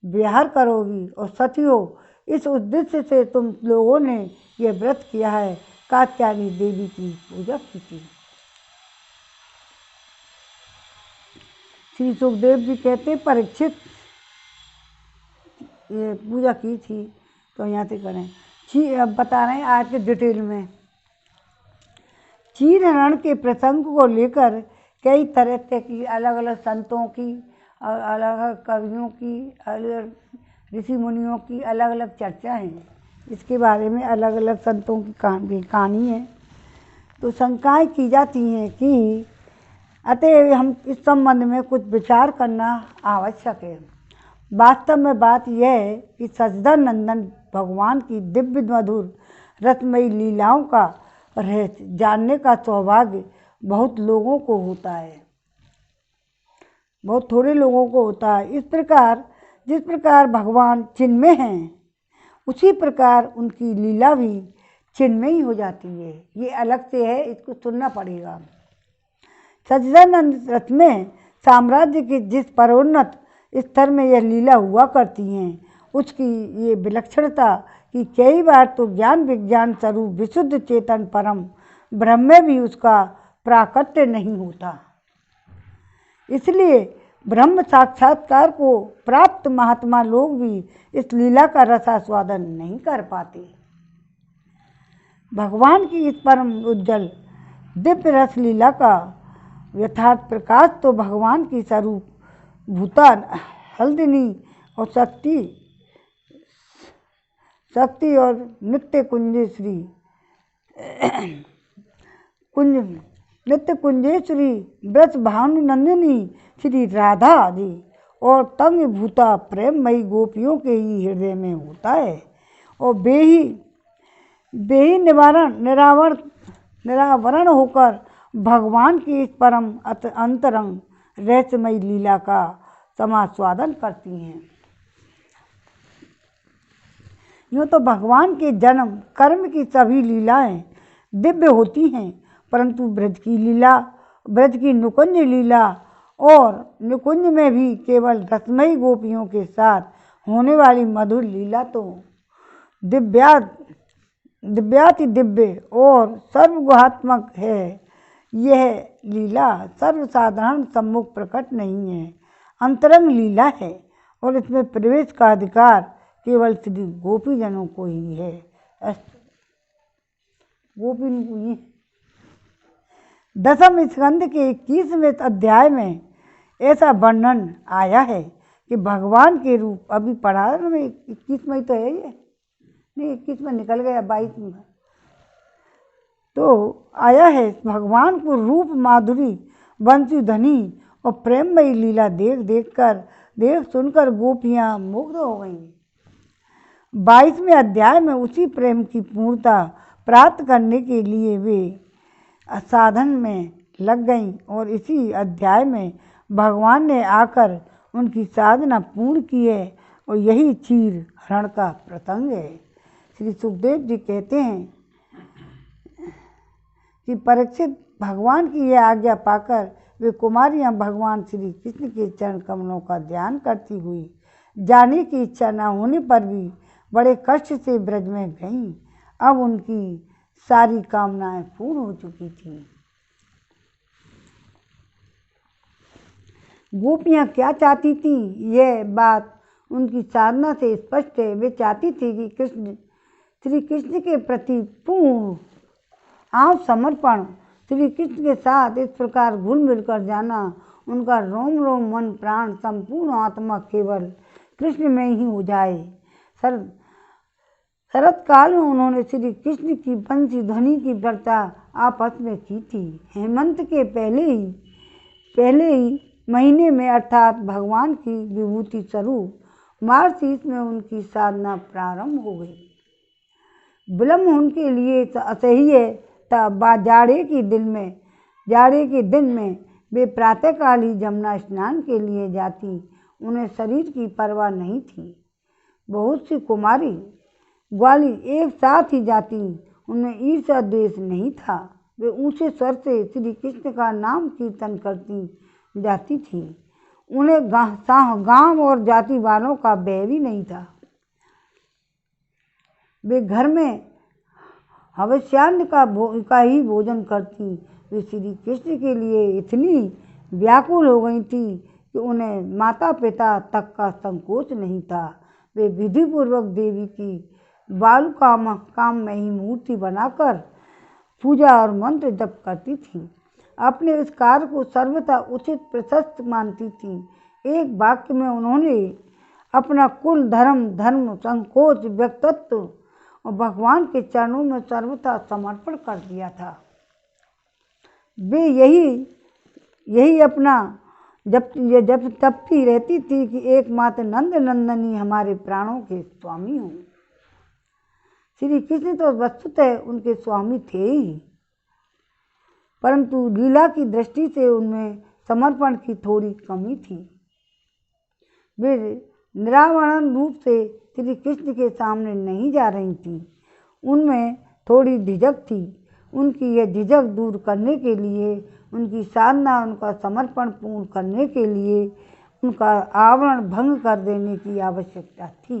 विहार करोगी। और सखियों, इस उद्देश्य से तुम लोगों ने यह व्रत किया है, कात्यायनी देवी की पूजा की थी। श्री सुखदेव जी कहते परीक्षित ये पूजा की थी, तो यहाँ से करें। अब बता रहे हैं आज के डिटेल में। चीर हरण के प्रसंग को लेकर कई तरह की अलग अलग संतों की, अलग अलग कवियों की, अलग ऋषि मुनियों की अलग अलग चर्चा है। इसके बारे में अलग अलग संतों की कहानी है। तो शंकाएँ की जाती हैं कि अतः हम इस संबंध में कुछ विचार करना आवश्यक है। वास्तव में बात यह है कि सच्चिदानंद भगवान की दिव्य मधुर रसमयी लीलाओं का रहस्य जानने का सौभाग्य बहुत लोगों को होता है, बहुत थोड़े लोगों को होता है। इस प्रकार जिस प्रकार भगवान चिन्मय हैं, उसी प्रकार उनकी लीला भी चिन्मयी हो जाती है। ये अलग से है, इसको सुनना पड़ेगा। सच्चिदानंद रथ में साम्राज्य के जिस परोन्नत स्तर में यह लीला हुआ करती हैं, उसकी ये विलक्षणता कि कई बार तो ज्ञान विज्ञान स्वरूप विशुद्ध चेतन परम ब्रह्म में भी उसका प्राकट्य नहीं होता। इसलिए ब्रह्म साक्षात्कार को प्राप्त महात्मा लोग भी इस लीला का रसास्वादन नहीं कर पाते। भगवान की इस परम उज्जवल दिव्य रस लीला का यथार्थ प्रकाश तो भगवान की स्वरूप भूतान हल्दिनी और शक्ति और नित्य कुंजेश्वरी ब्रज भानुनंदिनी श्री राधा आदि और तंग भूता प्रेममयी गोपियों के ही हृदय में होता है। और बेही निरावरण होकर भगवान की इस परम अंतरंग रहस्यमयी लीला का समास्वादन करती हैं। यूँ तो भगवान के जन्म कर्म की सभी लीलाएं दिव्य होती हैं, परंतु ब्रज की लीला, ब्रज की नुकुंज लीला और नुकुंज में भी केवल रसमयी गोपियों के साथ होने वाली मधुर लीला तो दिव्याति दिव्य और सर्वगुहात्मक है। यह लीला सर्वसाधारण सम्मुख प्रकट नहीं है, अंतरंग लीला है और इसमें प्रवेश का अधिकार केवल श्री गोपीजनों को ही है। गोपी को ही। दसम स्कंद के 21वें अध्याय में ऐसा वर्णन आया है कि भगवान के रूप, अभी पढ़ा में 21 में तो है ये, नहीं 21 में निकल गया, 22 में तो आया है। भगवान को रूप माधुरी बंसी धनी और प्रेममयी लीला देख सुनकर गोपियाँ मुग्ध हो गईं। 22वें अध्याय में उसी प्रेम की पूर्णता प्राप्त करने के लिए वे साधन में लग गईं और इसी अध्याय में भगवान ने आकर उनकी साधना पूर्ण की है और यही चीर हरण का प्रसंग है। श्री सुखदेव जी कहते हैं कि परीक्षित, भगवान की यह आज्ञा पाकर वे कुमारियां भगवान श्री कृष्ण के चरण कमलों का ध्यान करती हुई जाने की इच्छा न होने पर भी बड़े कष्ट से ब्रज में गईं। अब उनकी सारी कामनाएं पूर्ण हो चुकी थीं। गोपियां क्या चाहती थीं, यह बात उनकी साधना से स्पष्ट है। वे चाहती थी कि श्री कृष्ण के प्रति पूर्ण समर्पण, श्री कृष्ण के साथ इस प्रकार घुल मिलकर जाना, उनका रोम रोम मन प्राण संपूर्ण आत्मा केवल कृष्ण में ही हो जाए। शरत काल में उन्होंने श्री कृष्ण की बंसी ध्वनि की वार्ता आपस में की थी। हेमंत के पहले ही महीने में अर्थात भगवान की विभूति स्वरूप मार्गशीर्ष में उनकी साधना प्रारंभ हो गई। विलम्ब उनके लिए असह्य तब जाड़े के दिन में वे प्रातःकाल ही जमुना स्नान के लिए जाती। उन्हें शरीर की परवाह नहीं थी। बहुत सी कुमारी ग्वाली एक साथ ही जाती। उनमें ईर्ष्या द्वेष नहीं था। वे ऊंचे स्वर से श्री कृष्ण का नाम कीर्तन करती जाती थी। उन्हें गांव और जाति वालों का भय भी नहीं था। वे घर में हवस्यान्न का ही भोजन करती। वे श्री कृष्ण के लिए इतनी व्याकुल हो गई थी कि उन्हें माता पिता तक का संकोच नहीं था। वे विधिपूर्वक देवी की बालू काम में ही मूर्ति बनाकर पूजा और मंत्र जप करती थी। अपने इस कार्य को सर्वथा उचित प्रशस्त मानती थी। एक वाक्य में उन्होंने अपना कुल धर्म संकोच व्यक्तित्व और भगवान के चरणों में सर्वथा समर्पण कर दिया था। वे यही अपना जब तपती रहती थी कि एकमात्र नंद नंदनी हमारे प्राणों के स्वामी हों। श्री कृष्ण तो वस्तुतः उनके स्वामी थे ही, परंतु लीला की दृष्टि से उनमें समर्पण की थोड़ी कमी थी। वे निरावरण रूप से श्री कृष्ण के सामने नहीं जा रही थी। उनमें थोड़ी झिझक थी। उनकी यह झिझक दूर करने के लिए, उनकी साधना, उनका समर्पण पूर्ण करने के लिए उनका आवरण भंग कर देने की आवश्यकता थी।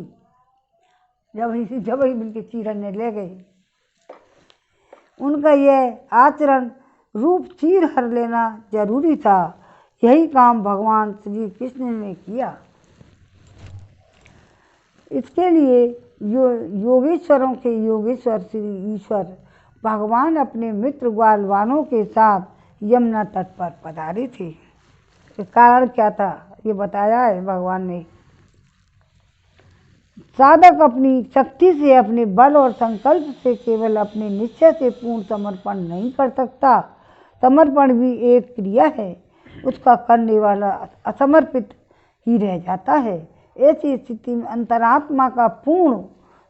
जब ही बिल्कुल चीरने ले गए, उनका यह आचरण रूप चीर हर लेना जरूरी था। यही काम भगवान श्री कृष्ण ने किया। इसके लिए योगेश्वरों के योगेश्वर श्री ईश्वर भगवान अपने मित्र ग्वालवानों के साथ यमुना तट पर पधारे थे। कारण क्या था ये बताया है भगवान ने। साधक अपनी शक्ति से, अपने बल और संकल्प से केवल अपने निश्चय से पूर्ण समर्पण नहीं कर सकता। समर्पण भी एक क्रिया है, उसका करने वाला असमर्पित ही रह जाता है। ऐसी स्थिति में अंतरात्मा का पूर्ण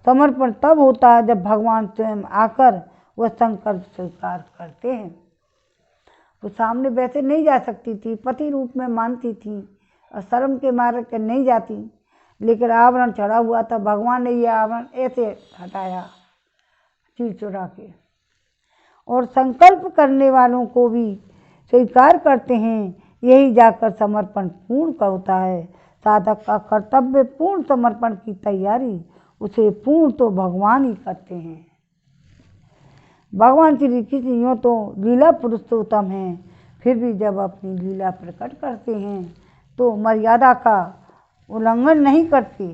समर्पण तब होता है जब भगवान स्वयं आकर वह संकल्प स्वीकार करते हैं। वो सामने वैसे नहीं जा सकती थी, पति रूप में मानती थी और शर्म के मारे के नहीं जाती, लेकिन आवरण चढ़ा हुआ था। भगवान ने यह आवरण ऐसे हटाया चीर चुरा के, और संकल्प करने वालों को भी स्वीकार करते हैं। यही जाकर समर्पण पूर्ण का होता है। साधक का कर्तव्य पूर्ण समर्पण की तैयारी, उसे पूर्ण तो भगवान ही करते हैं। भगवान श्री कृष्ण यूँ तो लीला पुरुषोत्तम हैं, फिर भी जब अपनी लीला प्रकट करते हैं तो मर्यादा का उल्लंघन नहीं करते।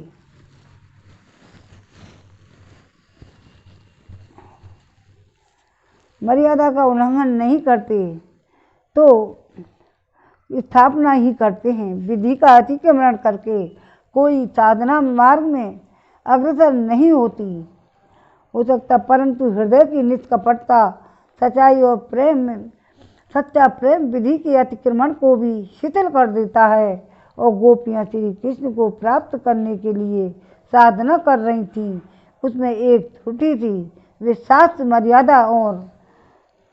मर्यादा का उल्लंघन नहीं करते तो स्थापना ही करते हैं। विधि का अतिक्रमण करके कोई साधना मार्ग में अग्रसर नहीं होती हो सकता, परंतु हृदय की निष्कपटता, सच्चाई और प्रेम में सच्चा प्रेम विधि के अतिक्रमण को भी शिथिल कर देता है। और गोपियाँ श्री कृष्ण को प्राप्त करने के लिए साधना कर रही थीं, उसमें एक त्रुटि थी। वे शास्त्र मर्यादा और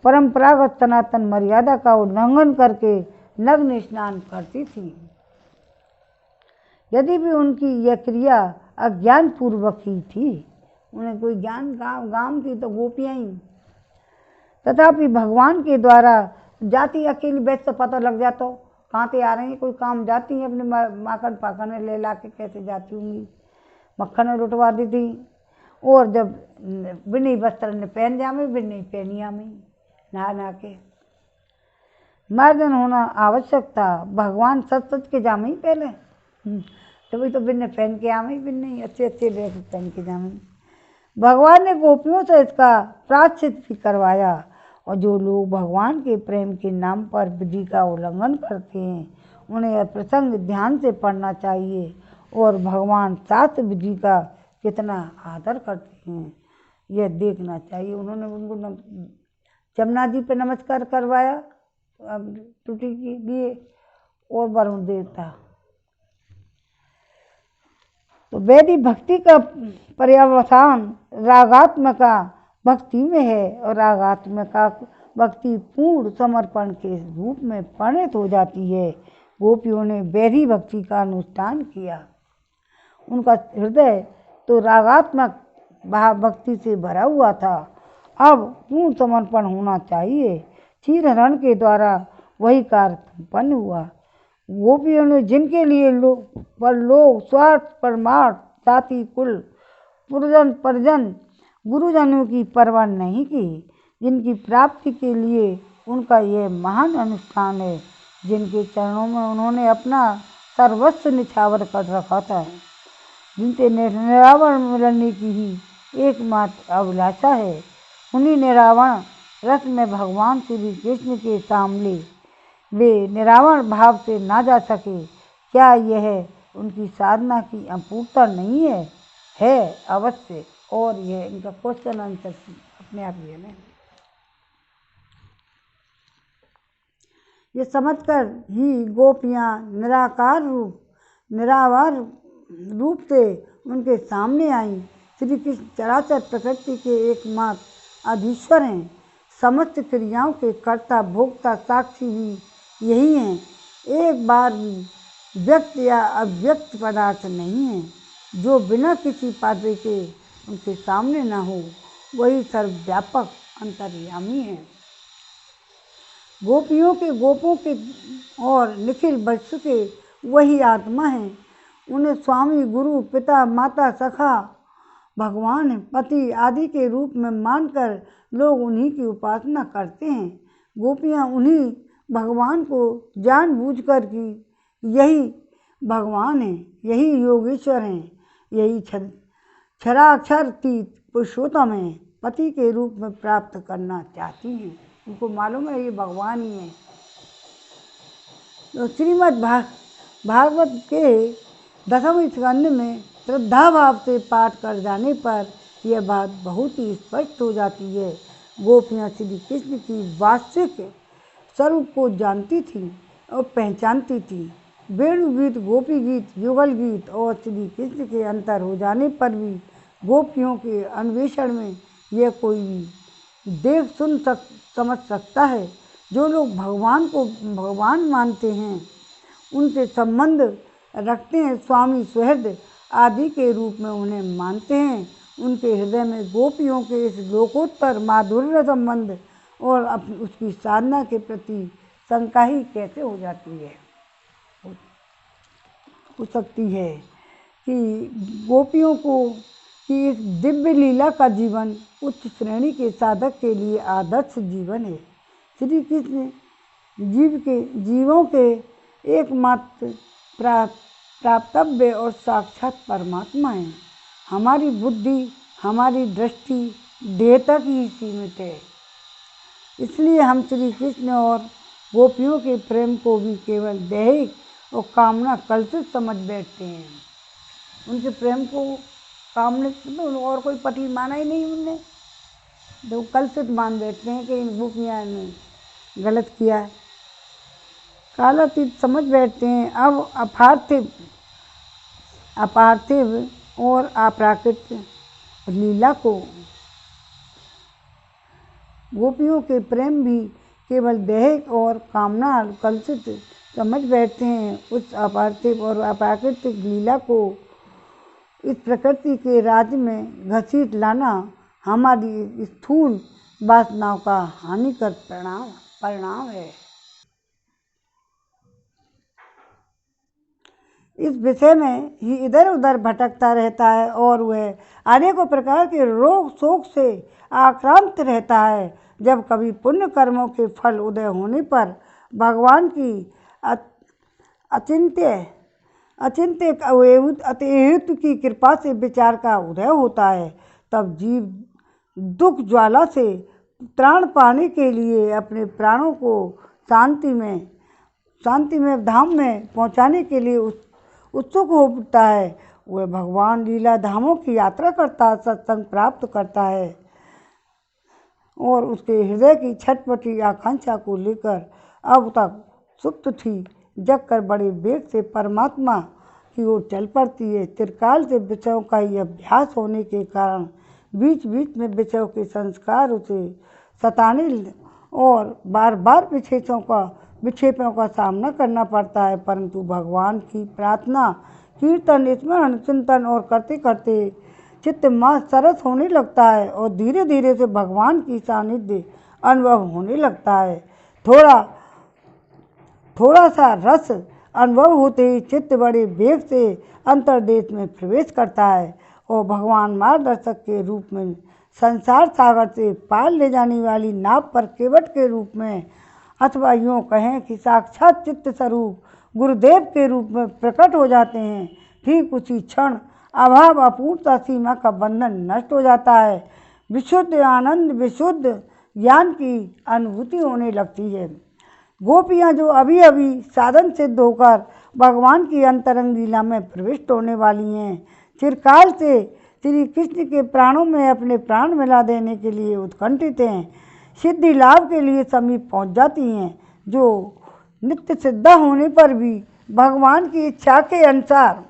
परंपरागत सनातन मर्यादा का उल्लंघन करके नग्न स्नान करती थी। यदि भी उनकी यह क्रिया अज्ञान पूर्वक ही थी, उन्हें कोई ज्ञान गांव थी तो गोपियाँ ही, तथापि भगवान के द्वारा जाती अकेली बैठ तो पता लग जाता कहाँ से आ रही है। कोई काम जाती है अपने माखन पाखन ले ला के कैसे जाती होंगी, मक्खन लुटवा दी थी। और जब बिन्नी वस्त्र ने पहन जामे, बिन्नी पहनिया में नहा के मार्जन होना आवश्यक था। भगवान सच के जामे ही पहले, तभी तो बिन्ने पहन के आमे, बिन्नी अच्छे ड्रेस पहन के जामे। भगवान ने गोपियों से इसका प्रायश्चित भी करवाया। और जो लोग भगवान के प्रेम के नाम पर विधि का उल्लंघन करते हैं, उन्हें यह प्रसंग ध्यान से पढ़ना चाहिए और भगवान शास्त्र विधि का कितना आदर करते हैं यह देखना चाहिए। उन्होंने उनको जमुना जी पे नमस्कार करवाया त्रुटि के लिए, और वरुण देवता। तो वैदिक भक्ति का पर्यवसान रागात्मका भक्ति में है, और रागात्मका भक्ति पूर्ण समर्पण के रूप में परिणत हो जाती है। गोपियों ने वैदिक भक्ति का अनुष्ठान किया। उनका हृदय तो रागात्मक भाव भक्ति से भरा हुआ था। अब पूर्ण समर्पण होना चाहिए। क्षीरहरण के द्वारा वही कार्य संपन्न हुआ। गोपियों ने जिनके लिए लोग स्वार्थ परमार्थ जाति कुल पुरजन परिजन गुरुजनों की परवाह नहीं की, जिनकी प्राप्ति के लिए उनका यह महान अनुष्ठान है, जिनके चरणों में उन्होंने अपना सर्वस्व निछावर कर रखा था, जिनसे निरावरण मिलने की ही एकमात्र अभिलाषा है, उन्हीं निरावरण रस में भगवान श्री कृष्ण के सामने वे निरावरण भाव से ना जा सके। क्या यह उनकी साधना की अपूर्णता नहीं है? है अवश्य। और यह इनका क्वेश्चन आंसर अपने आप ही है ना। ये समझकर ही गोपियाँ निरावार रूप से उनके सामने आईं। श्री कृष्ण चराचर प्रकृति के एकमात्र अधीश्वर हैं। समस्त क्रियाओं के कर्ता भोक्ता साक्षी भी यही हैं। एक बार भी व्यक्त या अव्यक्त पदार्थ नहीं है जो बिना किसी पात्र के उनके सामने न हो। वही सर्वव्यापक अंतर्यामी है। गोपियों के गोपों के और निखिल वत्स के वही आत्मा है। उन्हें स्वामी गुरु पिता माता सखा भगवान पति आदि के रूप में मानकर लोग उन्हीं की उपासना करते हैं। गोपियाँ उन्हीं भगवान को जानबूझकर कि यही भगवान है, यही योगेश्वर हैं, यही क्षराक्षरतीत पुरुषोत्तम है, पति के रूप में प्राप्त करना चाहती हैं। उनको मालूम है ये भगवान ही है। तो श्रीमद् भागवत के 10वें स्कंद में श्रद्धा भाव से पाठ कर जाने पर यह बात बहुत ही स्पष्ट हो जाती है। गोपियाँ श्री कृष्ण की वास्तविक स्वरूप को जानती थी और पहचानती थी। वेणु गीत, गोपी गीत, युगल गीत और श्री कृष्ण के अंतर हो जाने पर भी गोपियों के अन्वेषण में यह कोई भी देख सुन समझ सकता है। जो लोग भगवान को भगवान मानते हैं, उनसे संबंध रखते हैं, स्वामी सुहृद आदि के रूप में उन्हें मानते हैं, उनके हृदय में गोपियों के इस लोकोत्तर माधुर्य संबंध और उसकी साधना के प्रति शंका ही कैसे हो जाती है, हो सकती है कि गोपियों को कि इस दिव्य लीला का जीवन उच्च श्रेणी के साधक के लिए आदर्श जीवन है। श्री कृष्ण जीवों के एकमात्र प्राप्तव्य और साक्षात परमात्मा है। हमारी बुद्धि, हमारी दृष्टि देह तक ही सीमित है। इसलिए हम श्री कृष्ण और गोपियों के प्रेम को भी केवल दैहिक और कामना कल्पित समझ बैठते हैं। उनके प्रेम को कामना और कोई पति माना ही नहीं उनने, जो कल्पित मान बैठते हैं कि इन गोपियाँ ने गलत किया है, कालातीत समझ बैठते हैं। अब अपार्थिव और अप्राकृतिक लीला को गोपियों के प्रेम भी केवल दैहिक और कामना कल्पित समझ बैठते हैं। उस अपार्थिव और अप्राकृतिक लीला को इस प्रकृति के राज्य में घसीट लाना हमारी स्थूल वासनाओं का हानिकर परिणाम है। इस विषय में ही इधर उधर भटकता रहता है और वह अनेकों प्रकार के रोग शोक से आक्रांत रहता है। जब कभी पुण्य कर्मों के फल उदय होने पर भगवान की अचिंत्य अतिहेतु की कृपा से विचार का उदय होता है, तब जीव दुख ज्वाला से त्राण पाने के लिए अपने प्राणों को शांति में धाम में पहुंचाने के लिए उत्सुक हो उठता है। वह भगवान लीला धामों की यात्रा करता है, सत्संग प्राप्त करता है और उसके हृदय की छटपटी आकांक्षा को लेकर अब तक सुप्त थी, जगकर बड़े वेग से परमात्मा की ओर चल पड़ती है। चिरकाल से विषयों का ही अभ्यास होने के कारण बीच बीच में विषयों के संस्कार उसे सताने और बार बार विक्षेपों का सामना करना पड़ता है, परंतु भगवान की प्रार्थना कीर्तन स्मरण चिंतन और करते करते चित्त माँ सरस होने लगता है और धीरे धीरे से भगवान की सानिध्य अनुभव होने लगता है। थोड़ा सा रस अनुभव होते ही चित्त बड़े वेग से अंतर्देश में प्रवेश करता है और भगवान मार्गदर्शक के रूप में संसार सागर से पार ले जाने वाली नाव पर केवट के रूप में, अथवा यूँ कहें कि साक्षात चित्त स्वरूप गुरुदेव के रूप में प्रकट हो जाते हैं। ठीक उसी क्षण अभाव अपूर्णता सीमा का बंधन नष्ट हो जाता है। विशुद्ध आनंद, विशुद्ध ज्ञान की अनुभूति होने लगती है। गोपियाँ जो अभी अभी साधन सिद्ध होकर भगवान की अंतरंग लीला में प्रविष्ट होने वाली हैं, चिरकाल से श्री कृष्ण के प्राणों में अपने प्राण मिला देने के लिए उत्कंठित हैं, सिद्धि लाभ के लिए समीप पहुँच जाती हैं, जो नित्य सिद्धा होने पर भी भगवान की इच्छा के अनुसार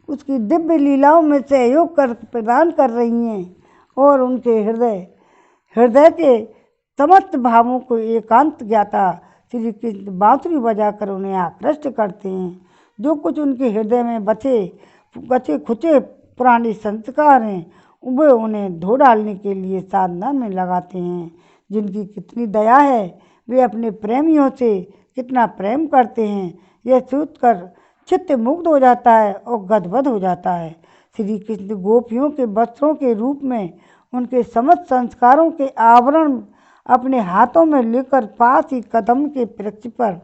उसकी दिव्य लीलाओं में सहयोग प्रदान कर रही हैं और उनके हृदय के समस्त भावों को एकांत ज्ञाता श्री कृष्ण बांसुरी बजाकर उन्हें आकृष्ट करते हैं। जो कुछ उनके हृदय में बचे खुचे पुराने संस्कार हैं, वे उन्हें धो डालने के लिए साधना में लगाते हैं। जिनकी कितनी दया है, वे अपने प्रेमियों से कितना प्रेम करते हैं, यह सोचकर चित्त मुग्ध हो जाता है और गदगद हो जाता है। श्री कृष्ण गोपियों के वस्त्रों के रूप में उनके समस्त संस्कारों के आवरण अपने हाथों में लेकर पास ही कदम के वृक्ष पर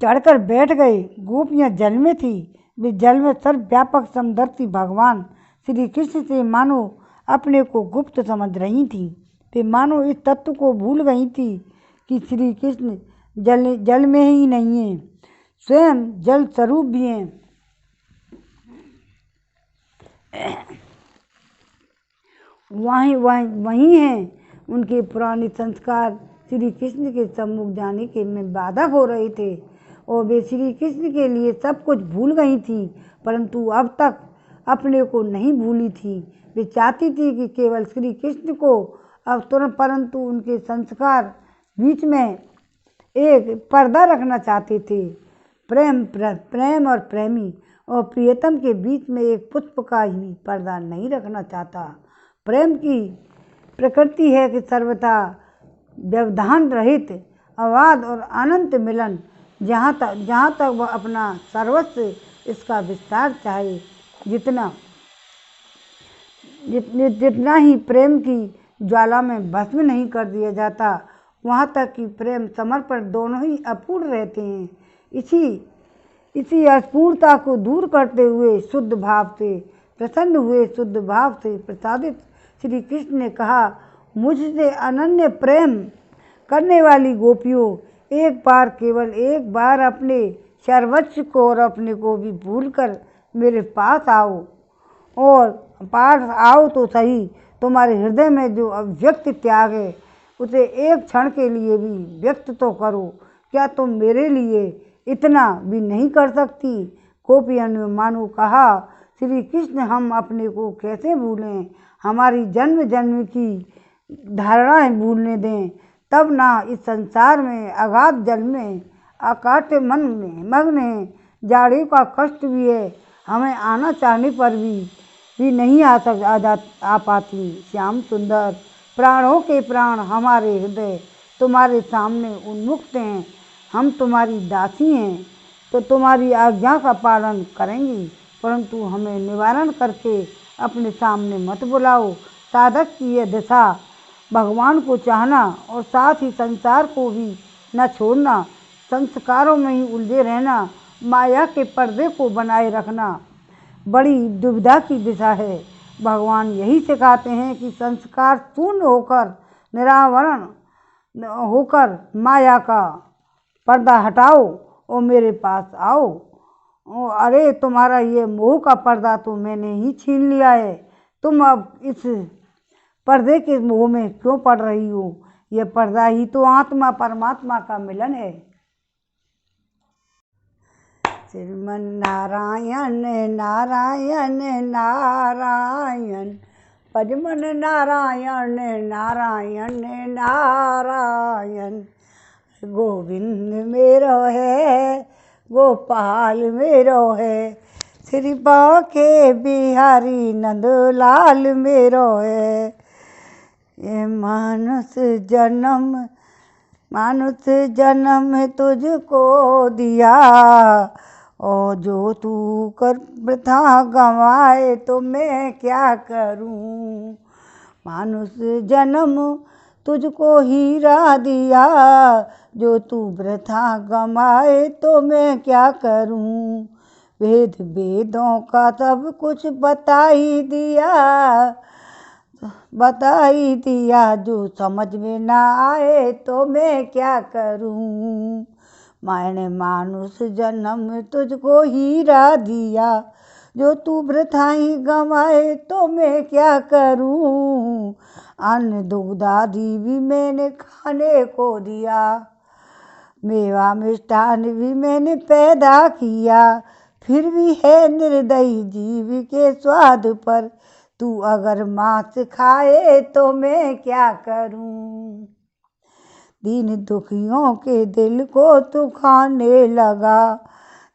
चढ़कर बैठ गए। गोपियाँ जल में थी, वे जल में सर्वव्यापक समदर्शी भगवान श्री कृष्ण से मानो अपने को गुप्त समझ रही थीं। वे मानो इस तत्व को भूल गई थी कि श्री कृष्ण जल में ही नहीं हैं, स्वयं जल स्वरूप भी हैं। वहीं हैं। उनके पुराने संस्कार श्री कृष्ण के सम्मुख जाने के में बाधक हो रहे थे और वे श्री कृष्ण के लिए सब कुछ भूल गई थी, परंतु अब तक अपने को नहीं भूली थी। वे चाहती थी कि केवल श्री कृष्ण को अवतरण, परंतु उनके संस्कार बीच में एक पर्दा रखना चाहते थे। प्रेम और प्रेमी और प्रियतम के बीच में एक पुष्प का ही पर्दा नहीं रखना चाहता। प्रेम की प्रकृति है कि सर्वथा व्यवधान रहित अबाध और अनंत मिलन, जहाँ तक वह अपना सर्वस्व इसका विस्तार चाहे। जितना ही प्रेम की ज्वाला में भस्म नहीं कर दिया जाता, वहाँ तक कि प्रेम समर्पण दोनों ही अपूर्ण रहते हैं। इसी अपूर्णता को दूर करते हुए शुद्ध भाव से प्रसन्न हुए, शुद्ध भाव से प्रसादित श्री कृष्ण ने कहा, मुझसे अनन्य प्रेम करने वाली गोपियों, केवल एक बार अपने सर्वस्व को और अपने को भी भूलकर मेरे पास आओ तो सही। तुम्हारे हृदय में जो अव्यक्त त्याग है, उसे एक क्षण के लिए भी व्यक्त तो करो। क्या तुम मेरे लिए इतना भी नहीं कर सकती? गोपियों ने मानो कहा, श्री कृष्ण, हम अपने को कैसे भूलें? हमारी जन्म जन्म की धारणाएं भूलने दें, तब ना इस संसार में अगाध जल में अकाट्य मन में मग्न है। जाड़े का कष्ट भी है, हमें आना चाहने पर भी नहीं आ पाती। श्याम सुंदर, प्राणों के प्राण हमारे हृदय तुम्हारे सामने उन्मुक्त हैं। हम तुम्हारी दासी हैं, तो तुम्हारी आज्ञा का पालन करेंगी, परंतु हमें निवारण करके अपने सामने मत बुलाओ। साधक की यह दशा, भगवान को चाहना और साथ ही संसार को भी न छोड़ना, संस्कारों में ही उलझे रहना, माया के पर्दे को बनाए रखना, बड़ी दुविधा की दिशा है। भगवान यही सिखाते हैं कि संस्कार शून्य होकर, निरावरण होकर माया का पर्दा हटाओ और मेरे पास आओ। अरे, तुम्हारा ये मोह का पर्दा तो मैंने ही छीन लिया है। तुम अब इस पर्दे के मोह में क्यों पड़ रही हो? यह पर्दा ही तो आत्मा परमात्मा का मिलन है। श्रीमन नारायण नारायण नारायण, पद्मन नारायण नारायण नारायण, गोविंद मेरो है, गोपाल मेरो है, श्री बांके बिहारी नंदलाल मेरो है। ये मानुष जन्म तुझको दिया, और जो तू कर वृथा गंवाए तो मैं क्या करूं। मानुष जन्म तुझको हीरा दिया, जो तू वृथा गंवाए तो मैं क्या करूं। वेदों का सब कुछ बता ही दिया, जो समझ में ना आए तो मैं क्या करूं। मैंने मानुष जन्म तुझको हीरा दिया, जो तू वृथा ही गंवाए तो मैं क्या करूं। अन्न दूध आदि भी मैंने खाने को दिया, मेवा मिष्ठान भी मैंने पैदा किया, फिर भी है निर्दयी जीव के स्वाद पर तू अगर मांस खाए तो मैं क्या करूं। दीन दुखियों के दिल को तू खाने लगा,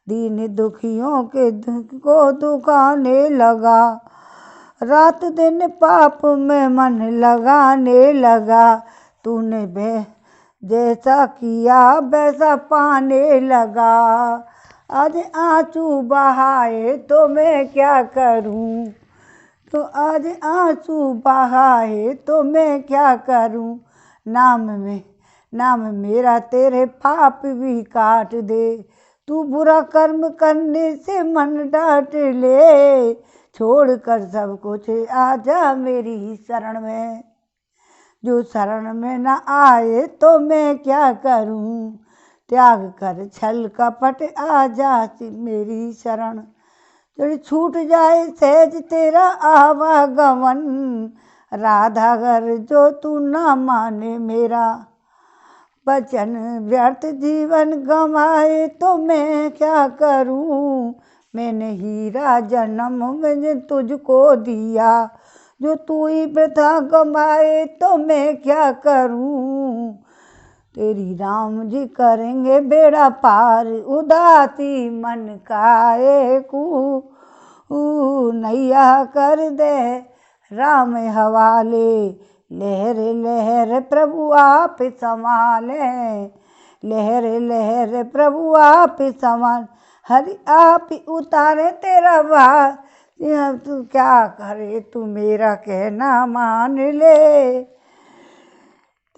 दीन दुखियों के दुख को तू खाने लगा, रात दिन पाप में मन लगाने लगा, तूने जैसा किया वैसा पाने लगा। आज आंसू बहाए तो मैं क्या करूं, तो आज आंसू बहाए तो मैं क्या करूं। नाम मेरा तेरे पाप भी काट दे, तू बुरा कर्म करने से मन डांट ले, छोड़ कर सब कुछ आजा मेरी शरण में, जो शरण में न आए तो मैं क्या करूं। त्याग कर छल कपट आजा मेरी शरण, जड़ छूट जाए सहज तेरा आवागमन। राधा घर जो तू ना माने मेरा वचन, व्यर्थ जीवन गंवाए तो मैं क्या करूं। मैंने हीरा जन्म मैंने तुझको दिया, जो तू ही वृथा गंवाए तो मैं क्या करूं। तेरी राम जी करेंगे बेड़ा पार, उदासी मन का एकू नैया कर दे राम हवाले। लहर लहर प्रभु आप संभाले, लहर लहर प्रभु आप संभाल, हरि आप उतारे तेरा भार। तू क्या करे तू मेरा कहना मान ले,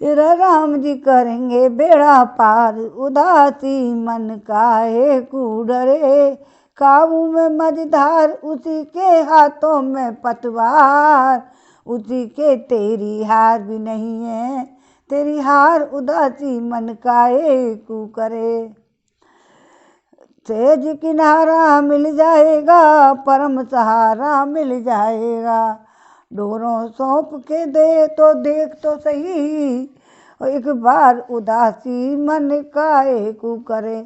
तेरा राम जी करेंगे बेड़ा पार, उदासी मन काहे को डरे, काबू में मझधार उसी के हाथों में पतवार, उसी के तेरी हार भी नहीं है, तेरी हार उदासी मन काहे को करे। सहज किनारा मिल जाएगा, परम सहारा मिल जाएगा, डोरों सौंप के दे तो देख तो सही, एक बार उदासी मन काहे को करे,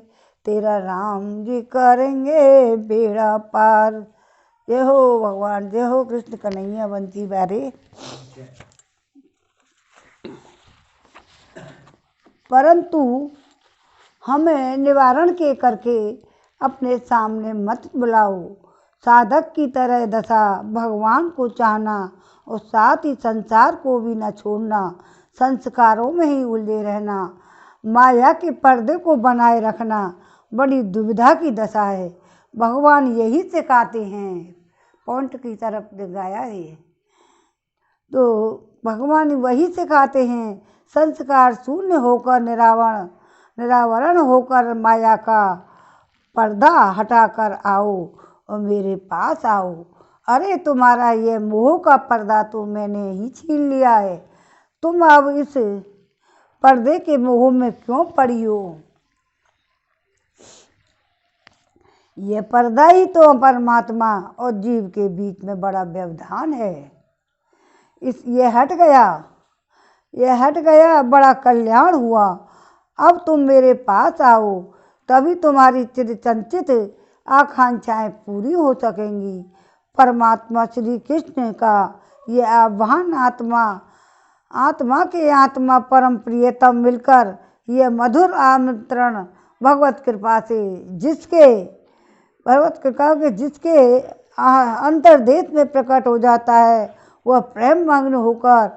तेरा राम जी करेंगे बेड़ा पार। जय हो भगवान, जय हो कृष्ण कन्हैया बंसी बारे। परंतु हमें निवारण के करके अपने सामने मत बुलाओ। साधक की तरह दशा भगवान को चाहना और साथ ही संसार को भी न छोड़ना, संस्कारों में ही उलझे रहना, माया के पर्दे को बनाए रखना बड़ी दुविधा की दशा है। भगवान यही सिखाते हैं, पॉइंट की तरफ गाया है तो भगवान वही सिखाते हैं, संस्कार शून्य होकर निरावरण होकर माया का पर्दा हटाकर आओ और मेरे पास आओ। अरे तुम्हारा ये मोह का पर्दा तो मैंने ही छीन लिया है, तुम अब इस पर्दे के मोह में क्यों पड़ी हो। ये पर्दा ही तो परमात्मा और जीव के बीच में बड़ा व्यवधान है। ये हट गया बड़ा कल्याण हुआ। अब तुम मेरे पास आओ, तभी तुम्हारी चिरचंचित आकांक्षाएं पूरी हो सकेंगी। परमात्मा श्री कृष्ण का ये आह्वान आत्मा के आत्मा परम प्रियतम मिलकर यह मधुर आमंत्रण भगवत कृपा से जिसके अंतर्देश में प्रकट हो जाता है, वह प्रेम मग्न होकर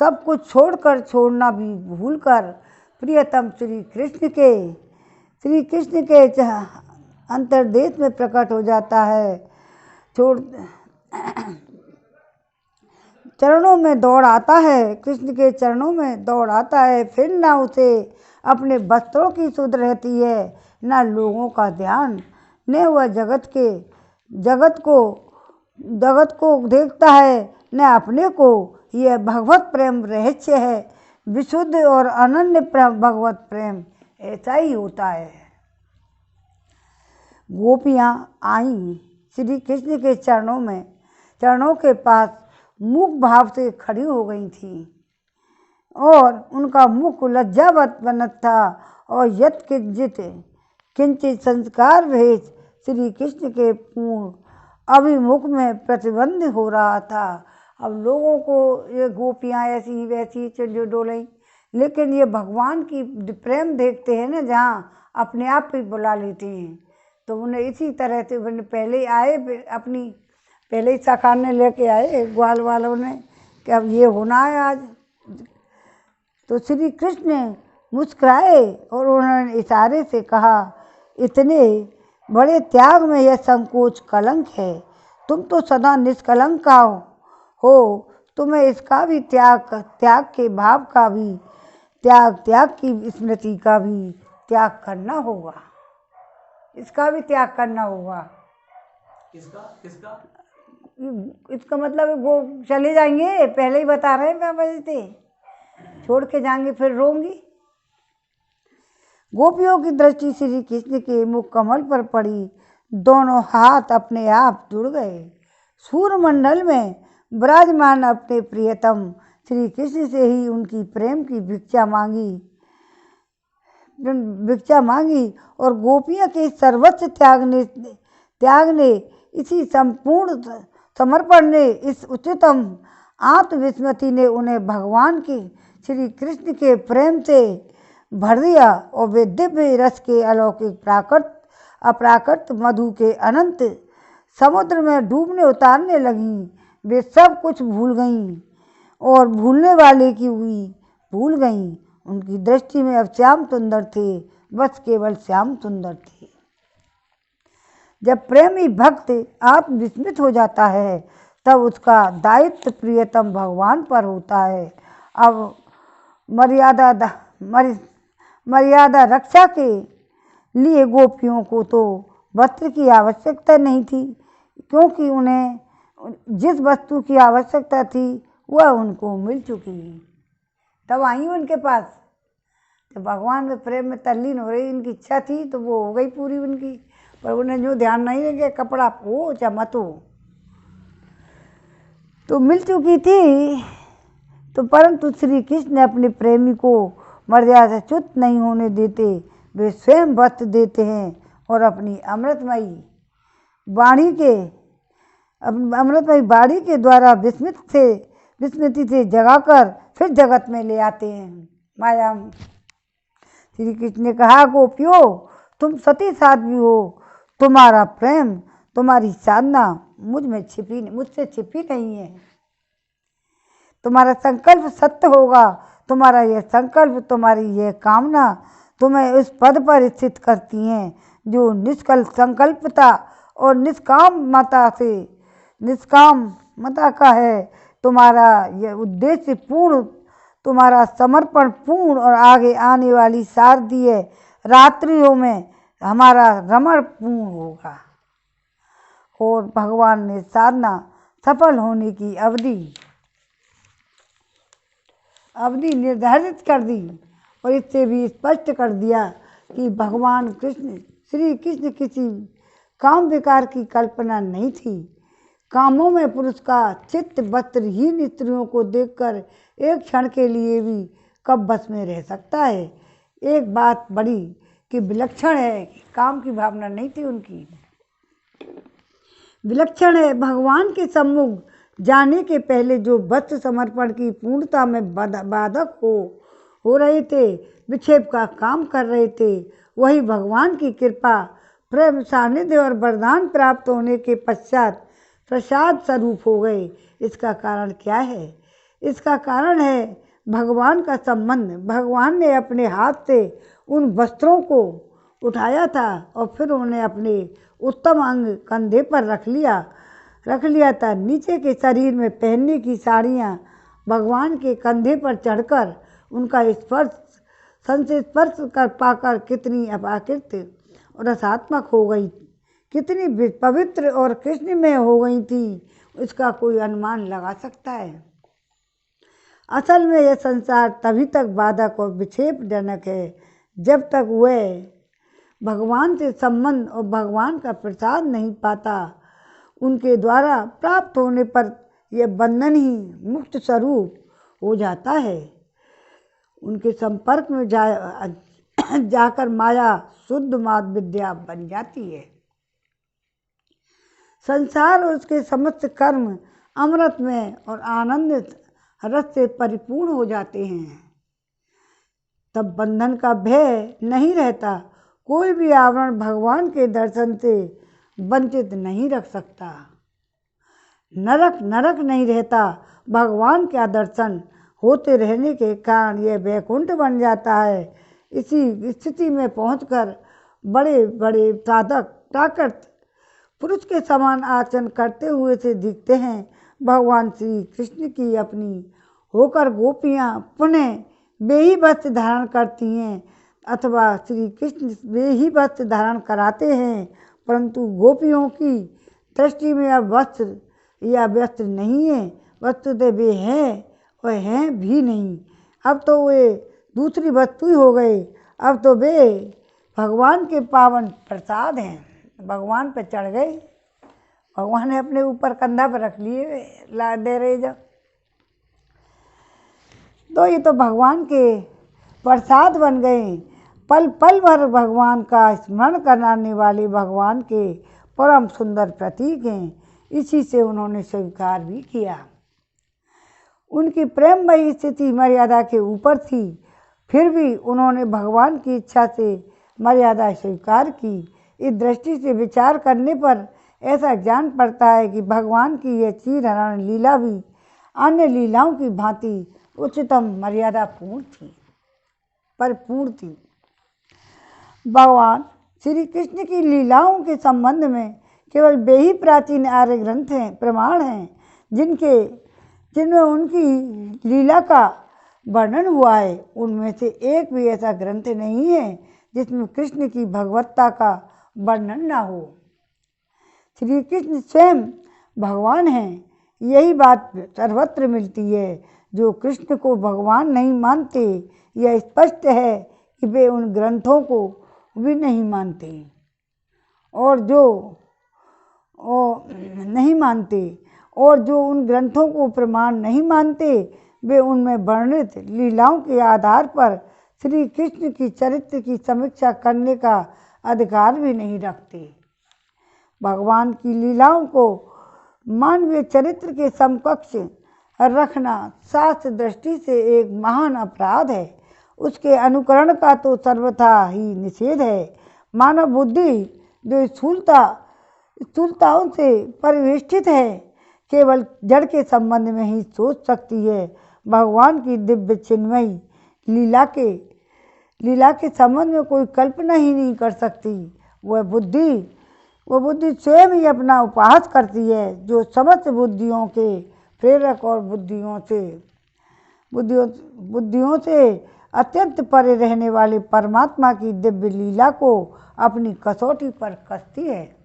सब कुछ छोड़कर छोड़ना भी भूलकर प्रियतम श्री कृष्ण के अंतर्देश में प्रकट हो जाता है, चरणों में दौड़ आता है, कृष्ण के चरणों में दौड़ आता है। फिर ना उसे अपने वस्त्रों की सुध रहती है, ना लोगों का ध्यान, न वह जगत को देखता है, न अपने को। यह भगवत प्रेम रहस्य है, विशुद्ध और अनन्य भगवत प्रेम ऐसा ही होता है। गोपियाँ आईं श्री कृष्ण के चरणों के पास मूक भाव से खड़ी हो गई थीं और उनका मुख लज्जावत बनत था और यत किंचित संस्कार भेज श्री कृष्ण के पूर्ण अभिमुख में प्रतिबंध हो रहा था। अब लोगों को ये गोपियाँ ऐसी वैसी चिड़ियों डोलें, लेकिन ये भगवान की प्रेम देखते हैं ना, जहाँ अपने आप ही बुला लेते हैं, तो उन्हें इसी तरह से पहले आए, अपनी पहले ही सखाने लेके आए ग्वाल वालों ने कि अब ये होना है आज। तो श्री कृष्ण मुस्कुराए और उन्होंने इशारे से कहा, इतने बड़े त्याग में यह संकोच कलंक है। तुम तो सदा निष्कलंक हो, तुम्हें इसका भी त्याग के भाव का भी त्याग की स्मृति का भी त्याग करना होगा, इसका भी त्याग करना होगा। किसका? इसका मतलब वो चले जाएंगे, पहले ही बता रहे हैं, 5 बजे थे, छोड़ के जाएंगे, फिर रोंगी। गोपियों की दृष्टि श्री कृष्ण के मुख कमल पर पड़ी, दोनों हाथ अपने आप जुड़ गए। सूर्यमंडल में विराजमान अपने प्रियतम श्री कृष्ण से ही उनकी प्रेम की भिक्षा मांगी और गोपियों के सर्वस्व त्याग ने इसी संपूर्ण समर्पण ने, इस उच्चतम आत्मविस्मृति ने उन्हें भगवान के श्री कृष्ण के प्रेम से भर दिया और वे दिव्य रस के अलौकिक अप्राकृत मधु के अनंत समुद्र में डूबने उतारने लगीं। वे सब कुछ भूल गईं और भूलने वाले की हुई भूल गईं। उनकी दृष्टि में अब श्याम सुंदर थे, बस केवल श्याम सुंदर थे। जब प्रेमी भक्त आत्मविस्मृत हो जाता है, तब उसका दायित्व प्रियतम भगवान पर होता है। अब मर्यादा रक्षा के लिए गोपियों को तो वस्त्र की आवश्यकता नहीं थी, क्योंकि उन्हें जिस वस्तु की आवश्यकता थी वह उनको मिल चुकी। तब आई उनके पास, तो भगवान में प्रेम में तल्लीन हो रही, इनकी इच्छा थी तो वो हो गई पूरी उनकी, पर उन्हें जो ध्यान नहीं रखे कपड़ा हो चाहे मत हो, तो मिल चुकी थी। तो परंतु श्री कृष्ण अपने प्रेमी को मर्यादा च्युत नहीं होने देते, वे स्वयं वस्त्र देते हैं और अपनी अमृतमयी वाणी के द्वारा विस्मृति से जगाकर फिर जगत में ले आते हैं। माया श्री कृष्ण ने कहा, गोपियों तुम सती साध्वी हो, तुम्हारा प्रेम तुम्हारी साधना मुझसे छिपी नहीं है। तुम्हारा संकल्प सत्य होगा, तुम्हारा यह संकल्प, तुम्हारी यह कामना तुम्हें उस पद पर स्थित करती हैं जो निष्कल संकल्पता और निष्कामता का है। तुम्हारा यह उद्देश्य पूर्ण, तुम्हारा समर्पण पूर्ण और आगे आने वाली शारदीय रात्रियों में हमारा रमण पूर्ण होगा। और भगवान ने साधना सफल होने की अवधि निर्धारित कर दी और इससे भी स्पष्ट कर दिया कि भगवान श्री कृष्ण किसी काम विकार की कल्पना नहीं थी। कामों में पुरुष का चित्त वस्त्रहीन स्त्रियों को देखकर एक क्षण के लिए भी कब बस में रह सकता है। एक बात बड़ी कि विलक्षण है, काम की भावना नहीं थी उनकी। विलक्षण है, भगवान के सम्मुख जाने के पहले जो वस्त्र समर्पण की पूर्णता में बाधक हो रहे थे, विक्षेप का काम कर रहे थे, वही भगवान की कृपा, प्रेम, सानिध्य और वरदान प्राप्त होने के पश्चात प्रसाद स्वरूप हो गए। इसका कारण क्या है? इसका कारण है भगवान का संबंध। भगवान ने अपने हाथ से उन वस्त्रों को उठाया था और फिर उन्हें अपने उत्तम अंग कंधे पर रख लिया था। नीचे के शरीर में पहनने की साड़ियाँ भगवान के कंधे पर चढ़कर उनका स्पर्श कर पाकर कितनी अपाकृत और रसात्मक हो गई, कितनी पवित्र और कृष्णमय हो गई थी, इसका कोई अनुमान लगा सकता है। असल में यह संसार तभी तक बाधक और विक्षेपजनक है जब तक वह भगवान से संबंध और भगवान का प्रसाद नहीं पाता। उनके द्वारा प्राप्त होने पर यह बंधन ही मुक्त स्वरूप हो जाता है। उनके संपर्क में जाकर माया शुद्ध माद विद्या बन जाती है। संसार और उसके समस्त कर्म अमृत में और आनंदित रस से परिपूर्ण हो जाते हैं। तब बंधन का भय नहीं रहता। कोई भी आवरण भगवान के दर्शन से वंचित नहीं रख सकता। नरक नहीं रहता। भगवान का दर्शन होते रहने के कारण यह वैकुंठ बन जाता है। इसी स्थिति में पहुंचकर बड़े बड़े साधक प्राकृत पुरुष के समान आचरण करते हुए से दिखते हैं। भगवान श्री कृष्ण की अपनी होकर गोपियाँ पुनः वे ही वस्त्र धारण करती हैं अथवा श्री कृष्ण वे ही वस्त्र धारण कराते हैं, परंतु गोपियों की दृष्टि में अब वस्त्र नहीं है। वस्तुतः वे हैं और हैं भी नहीं। अब तो वे दूसरी वस्तु ही हो गए। अब तो वे भगवान के पावन प्रसाद हैं। भगवान पर चढ़ गए। भगवान ने अपने ऊपर कंधा पर रख लिए, ला दे रहे जब। तो ये तो भगवान के प्रसाद बन गए। पल पल भर भगवान का स्मरण कराने वाले भगवान के परम सुंदर प्रतीक हैं। इसी से उन्होंने स्वीकार भी किया। उनकी प्रेममयी स्थिति मर्यादा के ऊपर थी, फिर भी उन्होंने भगवान की इच्छा से मर्यादा स्वीकार की। इस दृष्टि से विचार करने पर ऐसा ज्ञान पड़ता है कि भगवान की यह क्षीरहरण लीला भी अन्य लीलाओं की भांति उच्चतम मर्यादा परिपूर्ण थी। भगवान श्री कृष्ण की लीलाओं के संबंध में केवल वे ही प्राचीन आर्य ग्रंथ हैं, प्रमाण हैं, जिनमें उनकी लीला का वर्णन हुआ है। उनमें से एक भी ऐसा ग्रंथ नहीं है जिसमें कृष्ण की भगवत्ता का वर्णन न हो। श्री कृष्ण स्वयं भगवान हैं, यही बात सर्वत्र मिलती है। जो कृष्ण को भगवान नहीं मानते, यह स्पष्ट है कि वे उन ग्रंथों को भी नहीं मानते, और जो उन ग्रंथों को प्रमाण नहीं मानते, वे उनमें वर्णित लीलाओं के आधार पर श्री कृष्ण की चरित्र की समीक्षा करने का अधिकार भी नहीं रखते। भगवान की लीलाओं को मानवीय चरित्र के समकक्ष रखना शास्त्र दृष्टि से एक महान अपराध है। उसके अनुकरण का तो सर्वथा ही निषेध है। मानव बुद्धि जो स्थूलताओं से परिवेष्टित है, केवल जड़ के संबंध में ही सोच सकती है। भगवान की दिव्य चिन्मयी लीला के संबंध में कोई कल्पना ही नहीं कर सकती। वह बुद्धि स्वयं ही अपना उपहास करती है, जो समस्त बुद्धियों के प्रेरक और बुद्धियों से अत्यंत परे रहने वाले परमात्मा की दिव्य लीला को अपनी कसौटी पर कसती है।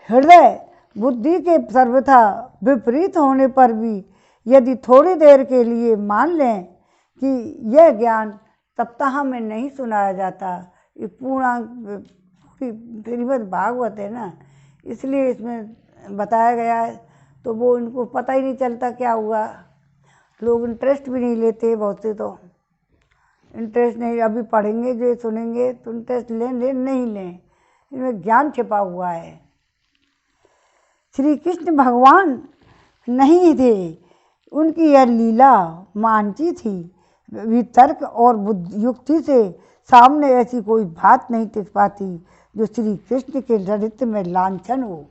हृदय बुद्धि के सर्वथा विपरीत होने पर भी यदि थोड़ी देर के लिए मान लें कि यह ज्ञान सप्ताह में नहीं सुनाया जाता, ये पूर्ण श्रीमद् भागवत है ना, इसलिए इसमें बताया गया है, तो वो इनको पता ही नहीं चलता क्या हुआ। लोग इंटरेस्ट भी नहीं लेते, बहुत से तो इंटरेस्ट नहीं। अभी पढ़ेंगे जो सुनेंगे तो इंटरेस्ट लें नहीं लें, इनमें ज्ञान छिपा हुआ है। श्री कृष्ण भगवान नहीं थे, उनकी यह लीला मांझी थी। भी तर्क और युक्ति से सामने ऐसी कोई बात नहीं टिक पाती जो श्री कृष्ण के ललित में लांछन हो।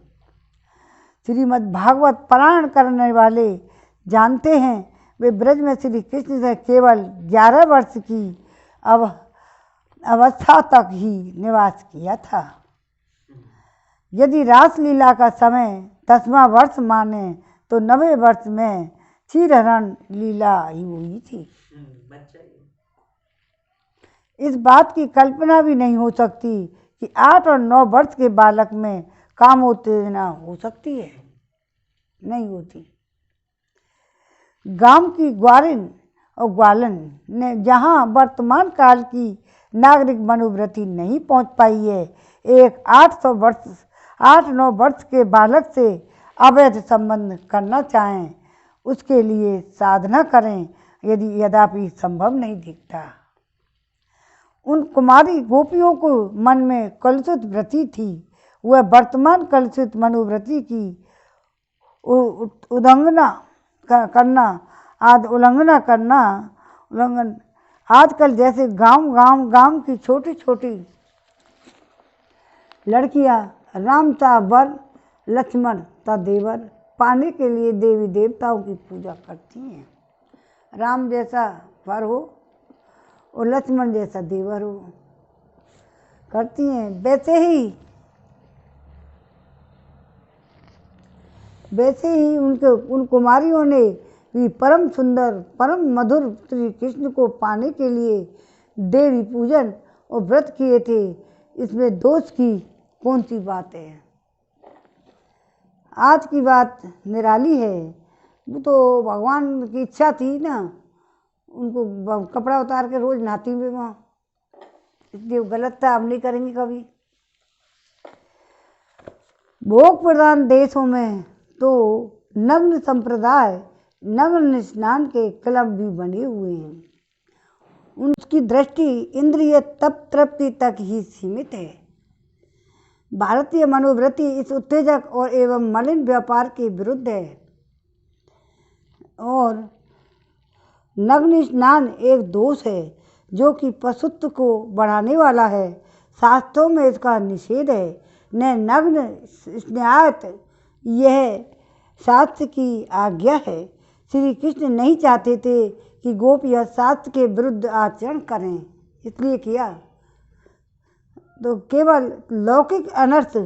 श्रीमद् भागवत पारायण करने वाले जानते हैं वे ब्रज में श्री कृष्ण से केवल 11 वर्ष की अवस्था तक ही निवास किया था। यदि रासलीला का समय 10वां वर्ष माने तो 90 वर्ष में क्षीरहरण लीला ही हुई थी। इस बात की कल्पना भी नहीं हो सकती कि 8 और 9 वर्ष के बालक में कामोत्तेजना हो सकती है, नहीं होती। गांव की ग्वारिन और ग्वालन ने जहां वर्तमान काल की नागरिक मनोवृत्ति नहीं पहुंच पाई है, एक 8-9 वर्ष के बालक से अवैध संबंध करना चाहें, उसके लिए साधना करें, यद्यपि संभव नहीं दिखता। उन कुमारी गोपियों को मन में कलुषित वृत्ति थी। वह वर्तमान कलुषित मनोवृत्ति की उल्लंघना आजकल जैसे गांव की छोटी छोटी लड़कियां राम ता वर लक्ष्मण ता देवर पाने के लिए देवी देवताओं की पूजा करती हैं। राम जैसा वर हो और लक्ष्मण जैसा देवर हो करती हैं। वैसे ही उन कुमारियों ने भी परम सुंदर परम मधुर श्री कृष्ण को पाने के लिए देवी पूजन और व्रत किए थे। इसमें दोष की कौन सी बात है। आज की बात निराली है। वो तो भगवान की इच्छा थी ना, उनको कपड़ा उतार के रोज नहाती हुए वहाँ, इसलिए वो गलत था, अब नहीं करेंगे कभी। भोग प्रधान देशों में तो नग्न संप्रदाय नग्न स्नान के क्लब भी बने हुए हैं। उनकी दृष्टि इंद्रिय तप तृप्ति तक ही सीमित है। भारतीय मनोवृत्ति इस उत्तेजक और एवं मलिन व्यापार के विरुद्ध है और नग्न स्नान एक दोष है जो कि पशुत्व को बढ़ाने वाला है। शास्त्रों में इसका निषेध है। न नग्न स्नात यह शास्त्र की आज्ञा है। श्री कृष्ण नहीं चाहते थे कि गोपियाँ शास्त्र के विरुद्ध आचरण करें, इसलिए किया। तो केवल लौकिक अनर्थ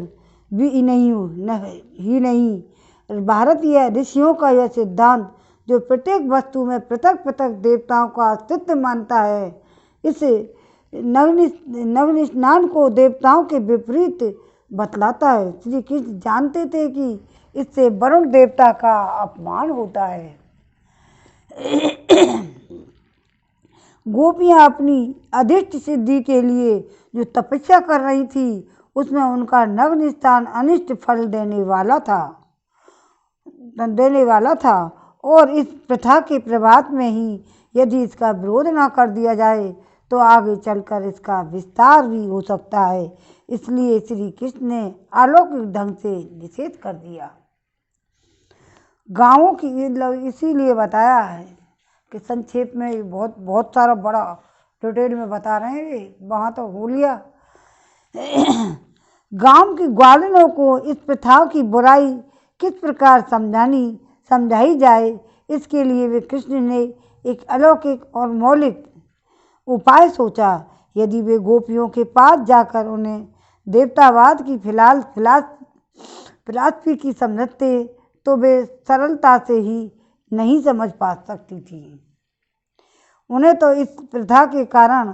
भी नहीं भारतीय ऋषियों का यह सिद्धांत जो प्रत्येक वस्तु में पृथक पृथक देवताओं का अस्तित्व मानता है, इस नग्न स्नान को देवताओं के विपरीत बतलाता है। श्री कृष्ण जानते थे कि इससे वरुण देवता का अपमान होता है। गोपियाँ अपनी अदृष्ट सिद्धि के लिए जो तपस्या कर रही थी, उसमें उनका नग्न स्थान अनिष्ट फल देने वाला था और इस प्रथा के प्रभाव में ही यदि इसका विरोध न कर दिया जाए तो आगे चलकर इसका विस्तार भी हो सकता है। इसलिए श्री कृष्ण ने अलौकिक ढंग से निषेध कर दिया। गाँवों की इसीलिए बताया है कि संक्षेप में बहुत सारा बड़ा डिटेल में बता रहे हैं, वहाँ तो हो लिया। गांव की ग्वालिनों को इस प्रथा की बुराई किस प्रकार समझाई जाए, इसके लिए वे कृष्ण ने एक अलौकिक और मौलिक उपाय सोचा। यदि वे गोपियों के पास जाकर उन्हें देवतावाद की फिलॉसफी की समझते तो वे सरलता से ही नहीं समझ पा सकती थी। उन्हें तो इस प्रथा के कारण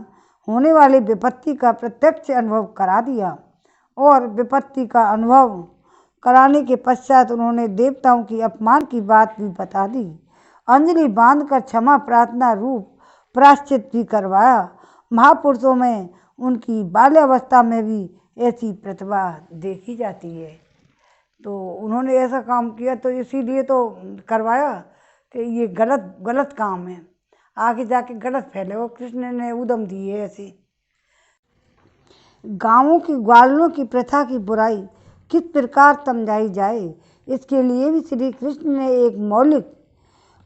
होने वाली विपत्ति का प्रत्यक्ष अनुभव करा दिया और विपत्ति का अनुभव कराने के पश्चात उन्होंने देवताओं की अपमान की बात भी बता दी। अंजलि बांधकर क्षमा प्रार्थना रूप प्रायश्चित भी करवाया। महापुरुषों में उनकी बाल्यावस्था में भी ऐसी प्रतिभा देखी जाती है। तो उन्होंने ऐसा काम किया तो इसीलिए तो करवाया कि ये गलत काम है, आगे जाके गलत फैलेगा। कृष्ण ने उद्यम दी है ऐसी। गाँवों की ग्वालों की प्रथा की बुराई किस प्रकार समझाई जाए, इसके लिए भी श्री कृष्ण ने एक मौलिक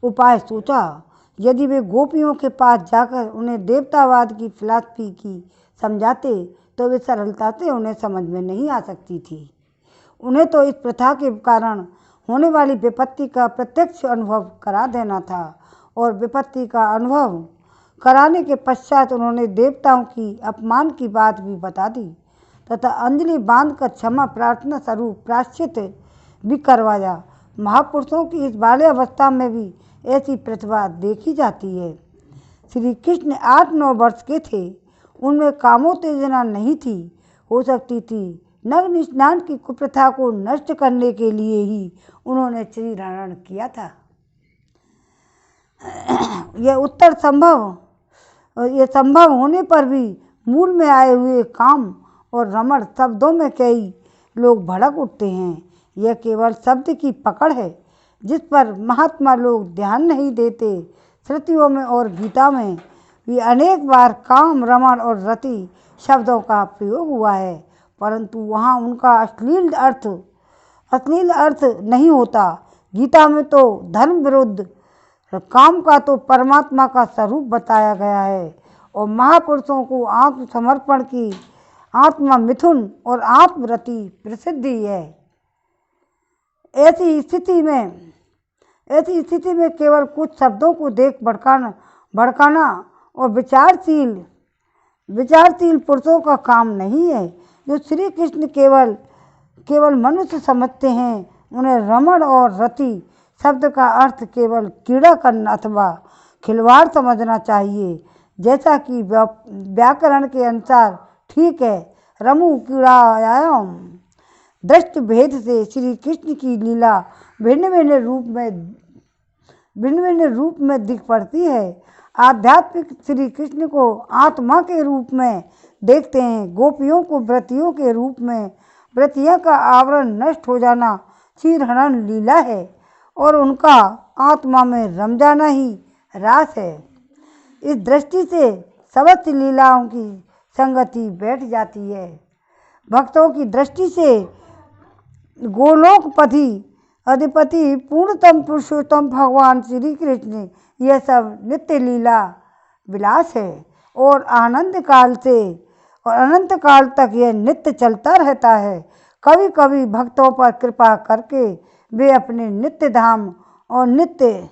उपाय सोचा। यदि वे गोपियों के पास जाकर उन्हें देवतावाद की फिलॉसफी की समझाते तो वे सरलता से उन्हें समझ में नहीं आ सकती थी। उन्हें तो इस प्रथा के कारण होने वाली विपत्ति का प्रत्यक्ष अनुभव करा देना था, और विपत्ति का अनुभव कराने के पश्चात उन्होंने देवताओं की अपमान की बात भी बता दी तथा अंजलि बांधकर क्षमा प्रार्थना स्वरूप प्रायश्चित भी करवाया। महापुरुषों की इस बाल्यावस्था में भी ऐसी प्रतिभा देखी जाती है। श्री कृष्ण 8-9 वर्ष के थे। उनमें कामोत्तेजना नहीं थी। हो सकती थी नग्न स्नान की कुप्रथा को नष्ट करने के लिए ही उन्होंने शरीर हरण किया था। यह संभव होने पर भी मूल में आए हुए काम और रमण शब्दों में कई लोग भड़क उठते हैं। यह केवल शब्द की पकड़ है जिस पर महात्मा लोग ध्यान नहीं देते। श्रुतियों में और गीता में भी अनेक बार काम, रमण और रति शब्दों का प्रयोग हुआ है, परंतु वहाँ उनका अश्लील अर्थ नहीं होता। गीता में तो धर्म विरुद्ध काम का तो परमात्मा का स्वरूप बताया गया है, और महापुरुषों को आत्मसमर्पण की आत्मा मिथुन और आत्मरति प्रसिद्धि है। ऐसी स्थिति में केवल कुछ शब्दों को देख भड़काना और विचारशील पुरुषों का काम नहीं है। जो श्री कृष्ण केवल मनुष्य समझते हैं, उन्हें रमण और रति शब्द का अर्थ केवल कीड़ा करना अथवा खिलवाड़ समझना चाहिए। जैसा कि व्याकरण के अनुसार ठीक है, रमु कीड़ायाम। दृष्ट भेद से श्री कृष्ण की लीला भिन्न भिन्न रूप में दिख पड़ती है। आध्यात्मिक श्री कृष्ण को आत्मा के रूप में देखते हैं, गोपियों को व्रतियों के रूप में। व्रतियों का आवरण नष्ट हो जाना क्षीरहरण लीला है, और उनका आत्मा में रम जाना ही रास है। इस दृष्टि से समस्त लीलाओं की संगति बैठ जाती है। भक्तों की दृष्टि से गोलोकपति अधिपति पूर्णतम पुरुषोत्तम भगवान श्री कृष्ण यह सब नित्य लीला विलास है, और अनंत काल तक यह नित्य चलता रहता है। कभी कभी भक्तों पर कृपा करके वे अपने नित्य धाम और नित्य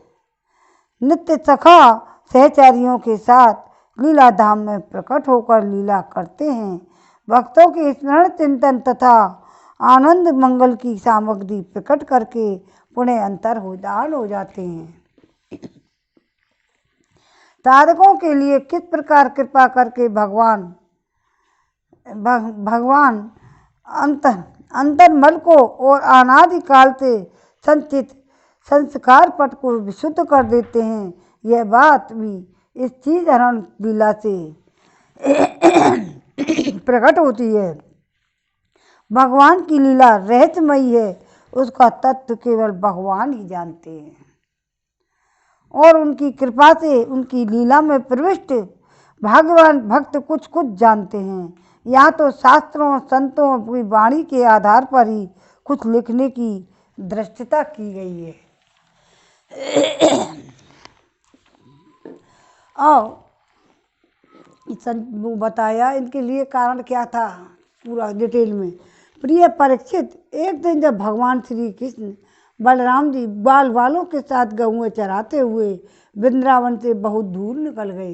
सखा सहचारियों के साथ लीला धाम में प्रकट होकर लीला करते हैं। भक्तों के स्मरण, चिंतन तथा आनंद मंगल की सामग्री प्रकट करके पुण्य अंतर्धान हो जाते हैं। साधकों के लिए किस प्रकार कृपा करके भगवान अंतर्मल को और अनादि काल से संचित संस्कार पट को विशुद्ध कर देते हैं, यह बात भी इस चीज हरण लीला से प्रकट होती है। भगवान की लीला रहस्यमयी है, उसका तत्व केवल भगवान ही जानते हैं, और उनकी कृपा से उनकी लीला में प्रविष्ट भाग्यवान भक्त कुछ जानते हैं। यहाँ तो शास्त्रों और संतों की वाणी के आधार पर ही कुछ लिखने की दृष्टता की गई है। और वो बताया इनके लिए कारण क्या था पूरा डिटेल में। प्रिय परीक्षित, एक दिन जब भगवान श्री कृष्ण बलराम जी बाल बालों के साथ गौएं चराते हुए वृंदावन से बहुत दूर निकल गए।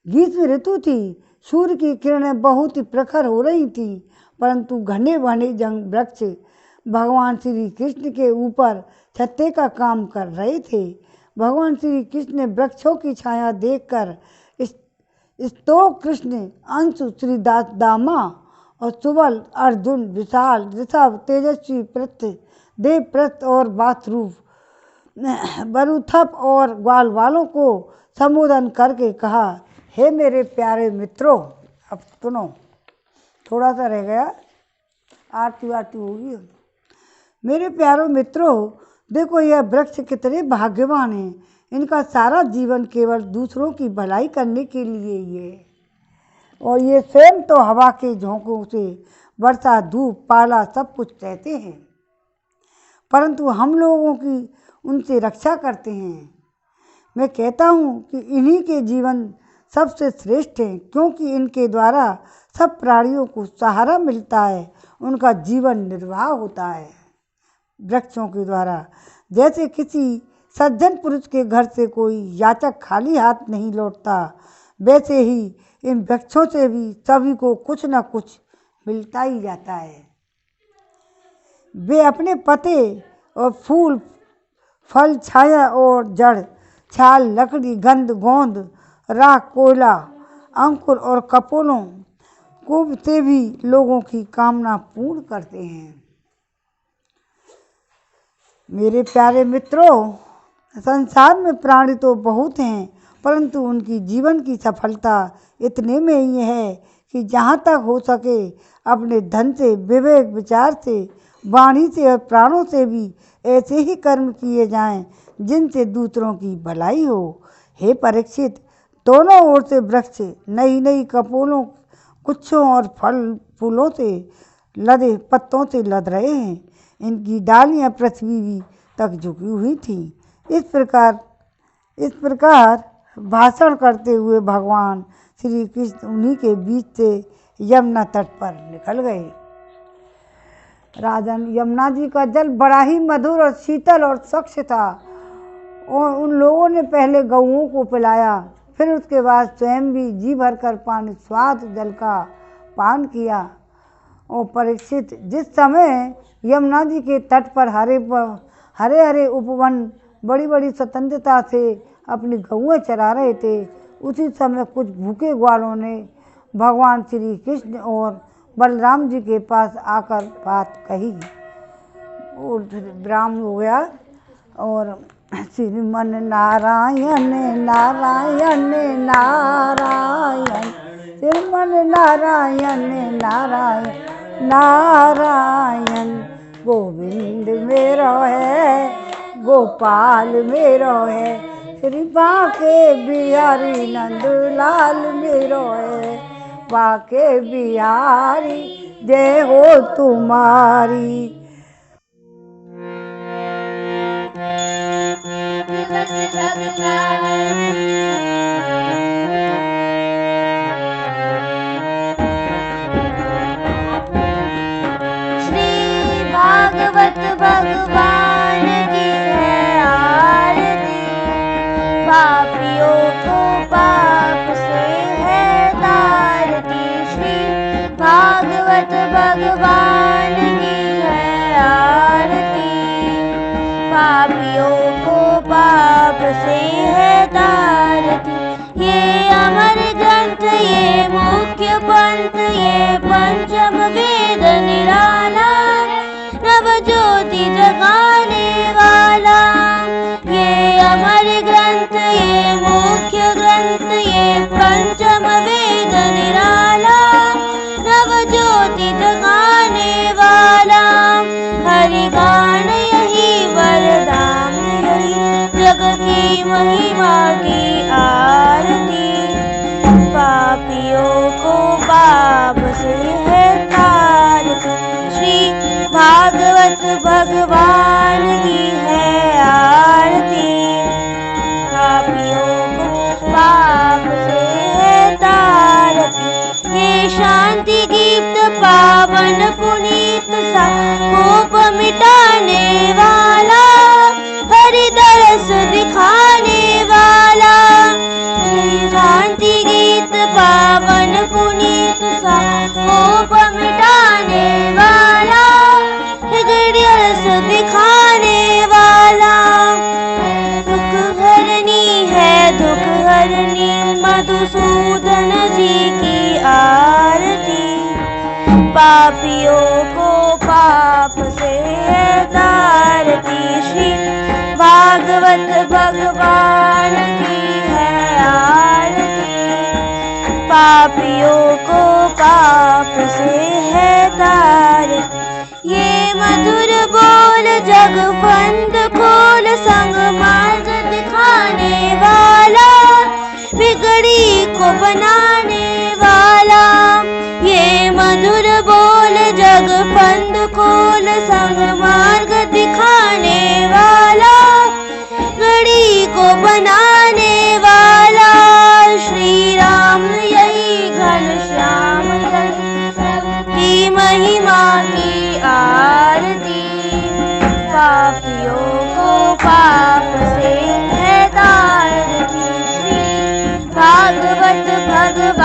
ग्रीष्म ऋतु थी, सूर्य की किरणें बहुत ही प्रखर हो रही थी, परंतु घने घने जंग वृक्ष भगवान श्री कृष्ण के ऊपर छत्ते का काम कर रहे थे। भगवान श्री कृष्ण ने वृक्षों की छाया देखकर स्तोक कृष्ण, अंशु, श्रीदास, दामा और सुबल, अर्जुन, विशाल, ऋषभ, तेजस्वी, पृथ्वी, देवप्रथ और वासरूप, बरुथप और ग्वाल वालों को संबोधन करके कहा, हे मेरे प्यारे मित्रों। अब सुनो, थोड़ा सा रह गया, आरती वारती होगी। मेरे प्यारे मित्रों, देखो यह वृक्ष कितने भाग्यवान हैं। इनका सारा जीवन केवल दूसरों की भलाई करने के लिए ही है, और ये स्वयं तो हवा के झोंकों से वर्षा, धूप, पाला सब कुछ सहते हैं, परंतु हम लोगों की उनसे रक्षा करते हैं। मैं कहता हूँ कि इन्हीं के जीवन सबसे श्रेष्ठ हैं, क्योंकि इनके द्वारा सब प्राणियों को सहारा मिलता है, उनका जीवन निर्वाह होता है। वृक्षों के द्वारा जैसे किसी सज्जन पुरुष के घर से कोई याचक खाली हाथ नहीं लौटता, वैसे ही इन वृक्षों से भी सभी को कुछ न कुछ मिलता ही जाता है। वे अपने पत्ते और फूल, फल, छाया और जड़, छाल, लकड़ी, गंध, गोंद, राख, कोयला, अंकुर और कपोलों को से भी लोगों की कामना पूर्ण करते हैं। मेरे प्यारे मित्रों, संसार में प्राणी तो बहुत हैं, परंतु उनकी जीवन की सफलता इतने में ही है कि जहाँ तक हो सके अपने धन से, विवेक, विचार से, वाणी से और प्राणों से भी ऐसे ही कर्म किए जाएं जिनसे दूसरों की भलाई हो। हे परीक्षित, दोनों ओर से वृक्ष नई नई कपोलों, गुच्छों और फल फूलों से लदे पत्तों से लद रहे हैं। इनकी डालियां पृथ्वी भी तक झुकी हुई थी। इस प्रकार भाषण करते हुए भगवान श्री कृष्ण उन्हीं के बीच से यमुना तट पर निकल गए। राजन, यमुना जी का जल बड़ा ही मधुर और शीतल और स्वच्छ था, और उन लोगों ने पहले गऊओं को पिलाया, फिर उसके बाद स्वयं भी जी भरकर पानी स्वाद जल का पान किया। और परीक्षित, जिस समय यमुना जी के तट पर हरे हरे उपवन बड़ी बड़ी स्वतंत्रता से अपनी गऊएं चरा रहे थे, उसी समय कुछ भूखे ग्वालों ने भगवान श्री कृष्ण और बलराम जी के पास आकर बात कही। और विराम हो गया। और श्रीमन नारायण नारायण नारायण, श्रीमन नारायण नारायण नारायण, गोविंद मेरो है, गोपाल मेरो है, श्री बांके बिहारी नंदलाल मेरो है, बांके बिहारी जय हो तुम्हारी। भागवत भगवान की है आरती, पापियों को पाप से है तारती। श्री भागवत भगवान की है आरती, पापियों को पाप से है तारती। ये अमर ग्रंथ, ये मुख्य पंथ, ये पंचम वेद निराला, नव ज्योति जगाने वाला। ये अमर ग्रंथ, ये मुख्य ग्रंथ, ये पंचम वेद निराला, नव ज्योति जगाने वाला। हरि गान यही वरदान यही, जग की महिमा की आरती। पापियों को पाप से है तारती, श्री भागवत भगवान की है आरती। पापियों को पाप से है तारती। ये शांति गीत पावन पुनीत सा, कोप मिटाने वाला, हरि दरस दिखाने वाला। ये शांति गीत पावन पुनीत सा, कोप मिटाने वाला, दिखाने वाला। दुख हरनी है दुख हरनी, मधुसूदन जी की आरती। पापियों को पाप से है तारती, श्री भागवत भगवान की है आरती। पापियों को पाप से है तारती। ये मधुर बोल जग बंद खोल, संग मार्ग दिखाने वाला, बिगड़ी को बनाने वाला। ये मधुर बोल जग बंद खोल, संग मार्ग दिखाने वाला, बिगड़ी को बनाने पापियों को पाप से है तारती। श्री भागवत भगवान